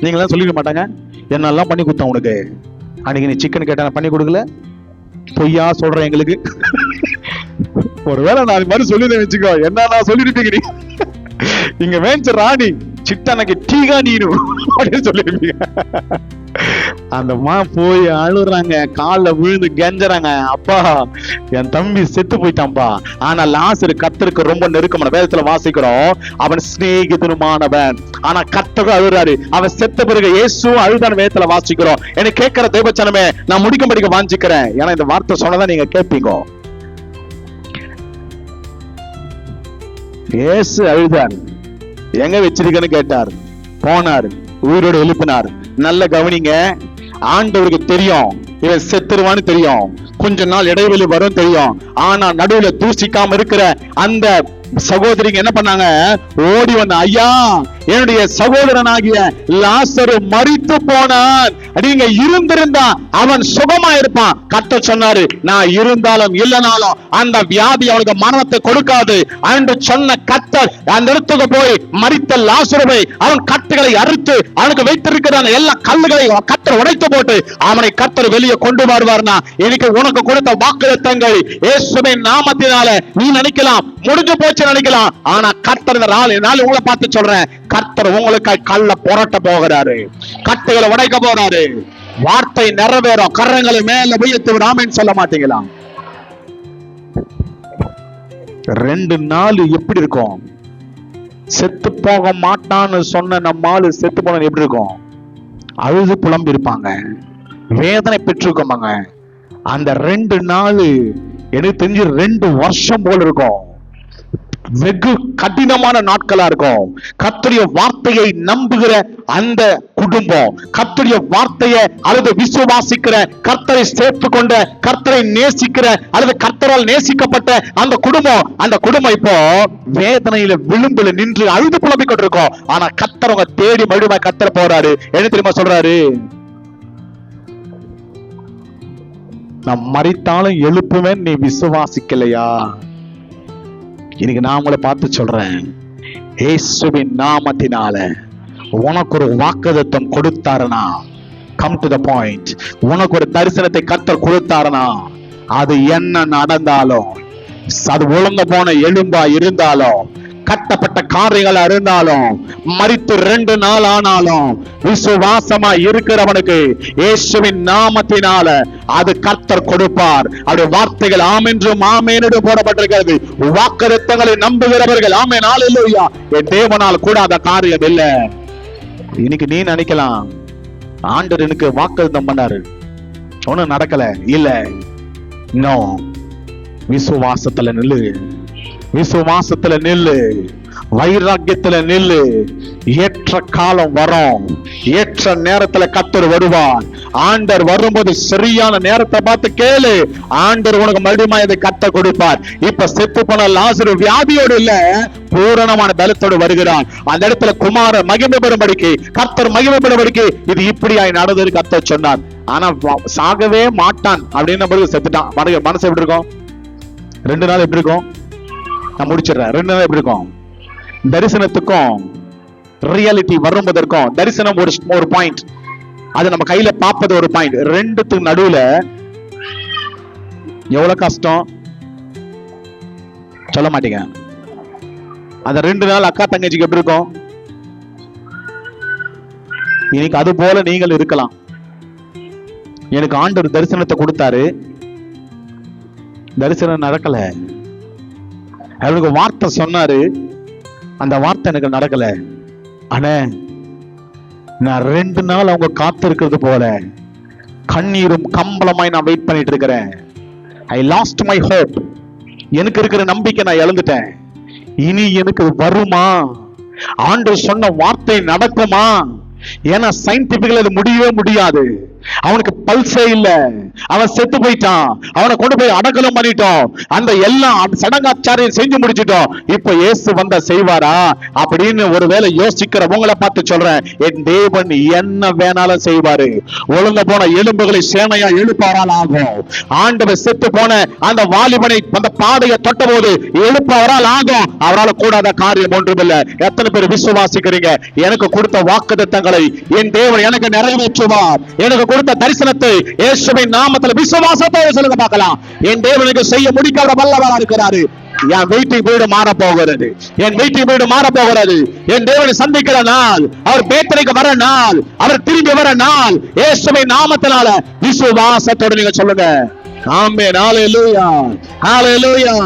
நீங்க எல்லாம் சொல்லிக்க மாட்டாங்க, என்னெல்லாம் பண்ணி கொடுத்தேன் உனக்கு, அன்னைக்கு நீ சிக்கன் கேட்ட பண்ணி கொடுக்கல, பொய்யா சொல்றேன் எங்களுக்கு. ஒருவேளை நான் மாதிரி சொல்லி வச்சுக்கோ, என்ன சொல்லிருப்பீங்க நீ, இங்க வேஞ்ச ராணி சிட்டனக்கு டீகா நீனு அப்படின்னு சொல்லிருப்பீங்க. அந்த மா போய் அழுறாங்க, காலில் விழுந்து கெஞ்சறாங்க, அப்பா என் தம்பி செத்து போயிட்டான்பா. ஆனா லாசரு கர்த்தருக்கு ரொம்ப நெருக்கமான, வேதத்துல வாசிக்கிறோம் அவன் சிநேகிதனுமானவன். ஆனா கர்த்தர் அழுறாரு, அவன் செத்த பிறகு இயேசு அழுதான வேதத்துல வாசிக்கிறோம். எனக்கு கேட்கிற தேவச்சனமே, நான் முடிக்க வாஞ்சிக்கிறேன், ஏன்னா இந்த வார்த்தை சொன்னதான் நீங்க கேட்பீங்க. இயேசு அழுதார், எங்க வச்சிருக்கன்னு கேட்டார், போனார், உயிரோடு எழுப்பினார். நல்ல கவனிங்க, ஆண்டவருக்கு தெரியும் இவன் செத்துருவான்னு தெரியும், கொஞ்ச நாள் இடைவெளி வரும் தெரியும். ஆனா நடுவுல தூசிக்காம இருக்கிற அந்த சகோதரிங்க என்ன பண்ணாங்க, ஓடி வந்த, ஐயா என்னுடைய சகோதரனாகிய லாசரு மரித்து போனான், நீங்க இருந்திருந்தா அவன் சுகமா இருப்பான். கர்த்தர் சொன்னாரு, நான் இருந்தாலும் இல்லனாலும் அந்த வியாதி அவனுக்கு மரணத்தை கொடுக்காது என்று சொன்ன கர்த்தர் அந்த இடத்துக்கு போய் மரித்த லாசருவை அவன் கட்டுகளை அறுத்து அவனுக்கு வைத்திருக்கிற எல்லா கல்லுகளை கர்த்தர் உடைத்து போட்டு அவனை கர்த்தர் வெளியே கொண்டு வருவார்னா, எனக்கு உனக்கு கொடுத்த வாக்குத்தத்தங்கள் இயேசுவின் நாமத்தினால நீ நினைக்கலாம் முடிஞ்சு போச்சு நினைக்கலாம், ஆனா கர்த்தர் இந்த நாள் உங்களை பார்த்து சொல்றேன், கர்த்தர் உங்களுக்கு கல்ல புரட்ட போகிறாரு, கட்டுகளை உடைக்க போறாரு. வார்த்தை நிறைவேறும். கரங்களை மேல உயர்த்தி விடாமன்னு சொல்ல மாட்டீங்களா? 2 நாள் எப்படி இருக்கும்? செத்து போக மாட்டான்னு சொன்ன நம்ம ஆளு செத்து போன எப்படி இருக்கும்? அழுது புலம்பி இருப்பாங்க, வேதனை பெற்றிருக்கோமாங்க. அந்த 2 நாள் எனக்கு தெரிஞ்சு 2 வருஷம் போல இருக்கும். வெகு கடினமான நாட்களா இருக்கும். கர்த்தருடைய வார்த்தையை நம்புகிற அந்த குடும்பம், கர்த்தருடைய வார்த்தையை அல்லது விசுவாசிக்கிற, கர்த்தரை சேர்த்து கொண்ட, கர்த்தரை நேசிக்கிற அல்லது கர்த்தரால் நேசிக்கப்பட்ட அந்த குடும்பம் இப்போ வேதனையில விளிம்புல நின்று அழுது புலம்பிக் கொண்டிருக்கோம். ஆனா கர்த்தரவங்க தேடி மறுபடியும் கர்த்தர் போறாரு. என்ன தெரியுமா சொல்றாரு? நான் மரித்தாலும் எழுப்புவேன், நீ விசுவாசிக்கலையா? இன்னைக்கு நான் உங்களை பார்த்து சொல்றேன், இயேசுவின் நாமத்தினால உனக்கு ஒரு வாக்குத்தத்தம் கொடுத்தாருனா, கம் டு த பாயிண்ட், உனக்கு ஒரு தரிசனத்தை கர்த்தர் கொடுத்தாருனா, அது என்ன நடந்தாலும், அது ஒழுங்க போன எலும்பா இருந்தாலும், கட்டப்பட்ட காரியங்களா இருந்தாலும், மரித்து 2 நாள் ஆனாலும், விசுவாசமா இருக்கிறவனுக்கு இயேசுவின் நாமத்தினால அது கர்த்தர் கொடுப்பார். அவருடைய வார்த்தைகள் ஆமென்றும் ஆமெனென்று போடப்பட்டிருக்கிறது. வாக்குத்தத்தங்களை நம்புகிறவர்கள் ஆமென் அல்லேலூயா. என் தேவனால் கூட அந்த காரியம் இல்ல. இன்னைக்கு நீ நினைக்கலாம், ஆண்டவர் எனக்கு வாக்குத்தத்தம் பண்ணாரு, ஒண்ணும் நடக்கல. இல்ல, நோ, விசுவாசத்துல நில்லு, விசுவாசத்துல நில்லு, வைராக்கியத்துல நில்லு. ஏற்ற காலம் வரும், ஏற்ற நேரத்துல கர்த்தர் வருவார். ஆண்டவர் வரும்போது சரியான நேரத்தை பார்த்து கேளு, ஆண்டவர் உனக்கு மறுபடியும் இதை கர்த்தர் கொடுப்பார். இப்ப செத்து போன லாசரு வியாதியோடு இல்ல, பூரணமான பலத்தோடு வருகிறான். அந்த இடத்துல குமாரன் மகிமை பெறும்படிக்கு, கர்த்தர் மகிமை பெறும்படிக்கு இது இப்படியாய் நடந்தது கர்த்தர் சொன்னார். ஆனா சாகவே மாட்டான் அப்படின்னு பிறகு செத்துட்டான். மனசு எப்படி இருக்கும்? 2 நாள் எப்படி இருக்கும்? நான் முடிச்சிடுறேன். 2 நாள் எப்படி இருக்கும்? தரிசனத்துக்கும் ரியாலிட்டி வரும்போதற்கும், தரிசனம் ஒரு பாயிண்ட், அது நம்ம கையில பார்ப்பது ஒரு பாயிண்ட். 2த்துக்கு நடுவுல எவ்வளவு கஷ்டம் சொல்ல மாட்டீங்க. அந்த 2 நாள் அக்கா தங்கச்சிக்கு எப்படி இருக்கும்? இன்னைக்கு அது போல நீங்கள் இருக்கலாம். எனக்கு ஆண்டவர் தரிசனத்தை கொடுத்தாரு, தரிசனம் நடக்கல. அவருக்கு வார்த்தை சொன்னாரு, அந்த வார்த்தை எனக்கு நடக்கல. அண்ணே, நான் 2 நாள் அவங்க காத்திருக்கிறது போல கண்ணீரும் கம்பளமாய் நான் வெயிட் பண்ணிட்டு இருக்கிறேன். ஐ லாஸ்ட் மை ஹோப். எனக்கு இருக்கிற நம்பிக்கை நான் இழந்துட்டேன். இனி எனக்கு வருமா? ஆண்டவர் சொன்ன வார்த்தை நடக்குமா? ஏன்னா சயின்டிபிக்கல் அது முடியவே முடியாது. அவனுக்கு பல்சே இல்ல, அவன் செத்து போயிட்டான். அவனை கொண்டு போய் அடக்கலம் பண்ணிட்டோம். அந்த எல்லாம் சடங்காச்சாரியம் செஞ்சு முடிச்சிட்டோம். இப்ப இயேசு வந்தா செய்வாரா அப்படின்னு ஒருவேளை யோசிக்கிற உங்களை பார்த்து சொல்றேன், என் தேவன் என்ன வேணாலும் செய்வாரு. ஒழுங்க போன எலும்புகளை சேனையா எழுப்பாரால் ஆகும். ஆண்டவர் செத்து போன அந்த வாலிபனை அந்த பாதையை தொட்ட போது எழுப்பவரால் ஆகும். அவரால் கூடாத காரியம் ஒன்றுமில்லை. எத்தனை பேர் விசுவாசிக்கிறீங்க? எனக்கு கொடுத்த வாக்குத்தத்தங்களை என் தேவன் எனக்கு நிறைவேற்றுவார். எனக்கு கொடுத்த தரிசனத்தை இயேசுவின் நாமத்தில் விசுவாசத்தோடு சொல்லுங்க பார்க்கலாம். என் தேவனுக்கு செய்ய முடிக்காத வல்லவரா இருக்கிறாரு. என் வெயிட்டிங் பீரியட் மாற போகிறது. என் வெயிட்டிங் பீரியட் மாற போகிறது. என் தேவனை சந்திக்கிற நாள், அவர் பேத்தனைக்கு வர நாள், அவர் திரும்பி வர நாள். இயேசுவின் நாமத்தினால விசுவாசத்தோடு நீங்க சொல்லுங்க. ஆமென். ஹalleluya, ஹalleluya.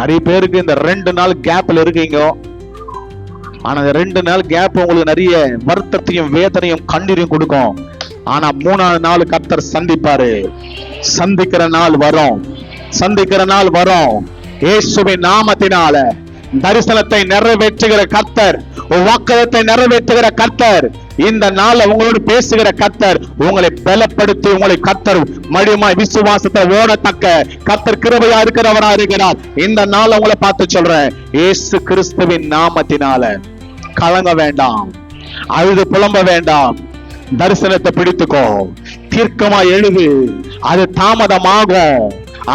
நிறைய பேருக்கு இந்த 2 நாள் கேப்ல இருக்கீங்க. ஆனா 2 நாள் கேப் உங்களுக்கு நிறைய வருத்தத்தையும் வேதனையும் கண்ணீரையும் கொடுக்கும். ஆனா 3ஆவது நாள் கர்த்தர் சந்திப்பாரு. சந்திக்கிற நாள் வரும், சந்திக்கிற நாள் வரும். இயேசுவின் நாமத்தினால தரிசனத்தை நிறைவேற்றுகிற கர்த்தர், வாக்குத்தத்தத்தை நிறைவேற்றுகிற கர்த்தர், இந்த நாள் உங்களோடு பேசுகிற கர்த்தர், உங்களை பலப்படுத்தி உங்களை கர்த்தர் மறுபடியும் விசுவாசத்தை ஓடத்தக்க கர்த்தர் கிருபையா இருக்கிறவரா இருக்கிறார். இந்த நாள் உங்களை பார்த்து சொல்றேன், இயேசு கிறிஸ்துவின் நாமத்தினால கலங்க வேண்டாம், அழுது புலம்ப வேண்டாம். தரிசனத்தை பிடித்துக்கோ, தீர்க்கமா எழுது. அது தாமதமாகும்,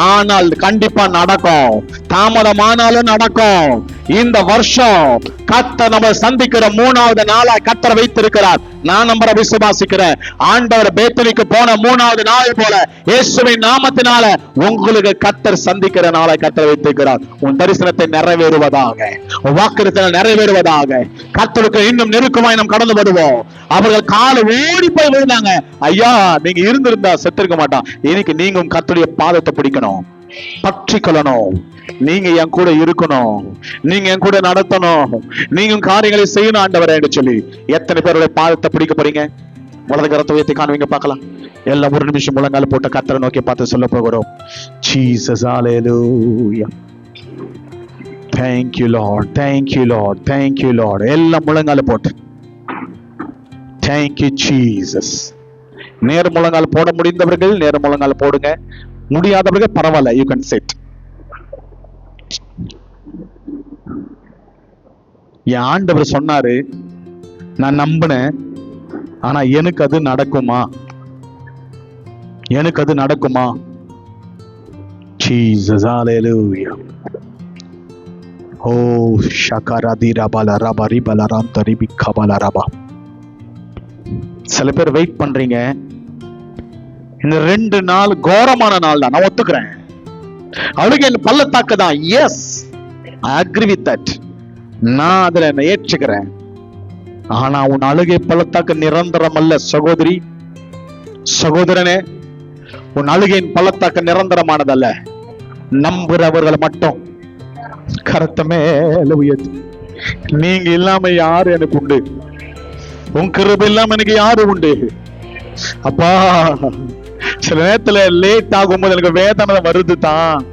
ஆனால் கண்டிப்பா நடக்கும். தாமதமானாலும் நடக்கும். இந்த வருஷம் கர்த்தர் நம்ம சந்திக்கிற 3ஆவது நாளா கர்த்தர் வைத்திருக்கிறார். நான் நம்புற விசுவாசிக்கிறேன். ஆண்டவர் பேத்தனிக்கு போன 3ஆவது நாள் போல இயேசுவின் நாமத்தினால உங்களுக்கு கர்த்தர் சந்திக்கிற நாளை கர்த்தர் வைத்திருக்கிறார். உன் தரிசனத்தை நிறைவேறுவதாக, உன் வாக்குறுதிகள் நிறைவேறுவதாக. கர்த்தருக்கு இன்னும் நெருக்கமாய் நாம் கடந்து வருவோம். அவர்கள் காலை ஓடி போய் விழுந்தாங்க. ஐயா, நீங்க இருந்திருந்தா செத்திருக்க மாட்டான். இன்னைக்கு நீங்க கர்த்தருடைய பாதத்தை பிடிக்கணும், பற்றிக்கொள்ளணும். நீங்க என் கூட இருக்கணும், நீங்க என் கூட நடத்தணும், நீங்க காரியங்களை செய்யணும் ஆண்டவரே என்று சொல்லி எத்தனை பேருடைய பாதத்தை பிடிக்க போறீங்க? வலது கரத்தை உயர்த்தி காணுவீங்க பார்க்கலாம். எல்லாம் ஒரு நிமிஷம் முழங்கால போட்டு கர்த்தரை நோக்கி பார்த்து சொல்ல போகிறோம். Jesus, hallelujah. Thank you Lord, thank you Lord, thank you Lord. எல்லாம் முழங்கால போட்டு thank you Jesus. நேர முழங்கால் போட முடிந்தவர்கள் நேர முழங்கால் போடுங்க. முடியாதவர்கள் பரவாயில்ல, you can sit. என் ஆண்டவர் சொன்னாரு, நான் நம்பினேன். ஆனா எனக்கு அது நடக்குமா? எனக்கு அது நடக்குமா? ஜீசஸ், ஹalleluya. ஓ ஷகரதி ரபல ரபரி பலராம் தரிபி கபல ரபா. சில பேர் வெயிட் பண்றீங்க. இந்த 2 நாள் கோரமான நாள் தான், நான் ஒத்துக்கிறேன். அவளுக்கு என் பள்ளத்தாக்கு தான். Yes, I agree with that. நான் அதுல ஏற்றுக்கிறேன். ஆனா உன் அழுகை பள்ளத்தாக்கு நிரந்தரம் அல்ல சகோதரி, சகோதரனே. உன் அழுகையின் பள்ளத்தாக்கு நிரந்தரமானதல்ல. நம்புறவர்கள் மட்டும் கருத்தமே உயர்த்து. நீங்க இல்லாம யாரு எனக்கு உண்டு? உன் கிருபை இல்லாம எனக்கு யாரு உண்டு? அப்பா, சில நேரத்துல லேட் ஆகும்போது எனக்கு வேதனை வருது தான்.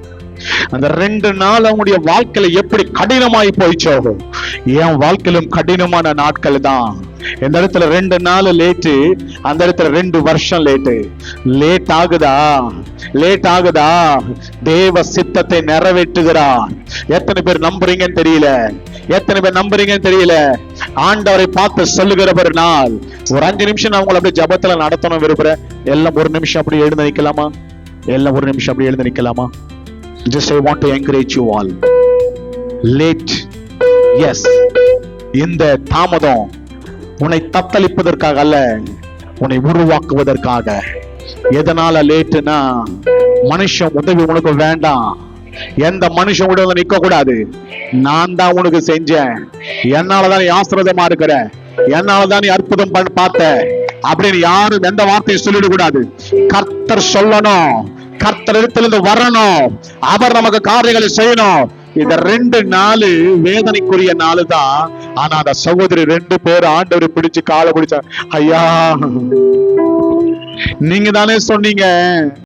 அந்த 2 நாள் அவங்களுடைய வாழ்க்கையில எப்படி கடினமாயி போயிச்சோ, என் வாழ்க்கையிலும் கடினமான நாட்கள் தான். இந்த இடத்துல 2 நாள் லேட்டு, அந்த இடத்துல 2 வருஷம் லேட்டு. லேட் ஆகுதா? லேட் ஆகுதா? தேவ சித்தத்தை நிறைவேற்றுகிறார். எத்தனை பேர் நம்புறீங்கன்னு தெரியல, எத்தனை பேர் நம்புறீங்கன்னு தெரியல. ஆண்டவரை பார்த்து சொல்லுகிற நாள். ஒரு 5 நிமிஷம் நான் உங்களை அப்படியே ஜபத்துல நடத்தணும் விரும்புறேன். எல்லாம் ஒரு நிமிஷம் அப்படி எழுந்து நிக்கலாமா? எல்லாம் ஒரு நிமிஷம் அப்படி எழுந்து நிக்கலாமா? Just I want to encourage you all. Late, yes. இந்த தாமதம் உன்னை தத்தளிப்பதற்காக அல்ல, உன்னை உருவாக்குவதற்காக. எதனால லேட்டுனா, மனுஷன் உதவி உனக்கு வேண்டாம். எந்த மனுஷன் கூட நிக்க கூடாது. நான் தான் உனக்கு செஞ்சேன், என்னாலதான் நீ ஆசீர்வாதமா இருக்கிற, என்னாலதான் நீ அற்புதம் பார்த்த அப்படின்னு யாரும் எந்த வார்த்தையும் சொல்லிட கூடாது. கர்த்தர் சொல்லணும், கர்த்தரிடத்திலிருந்து வரணும். அவர் நமக்கு காரியங்களை செய்யணும். இந்த 2 நாள் வேதனைக்குரிய நாள் தான். ஆனா அந்த சகோதரி 2 பேர் ஆண்டவரை பிடிச்சு காலை பிடிச்சா, ஐயா நீங்க தானே சொன்னீங்க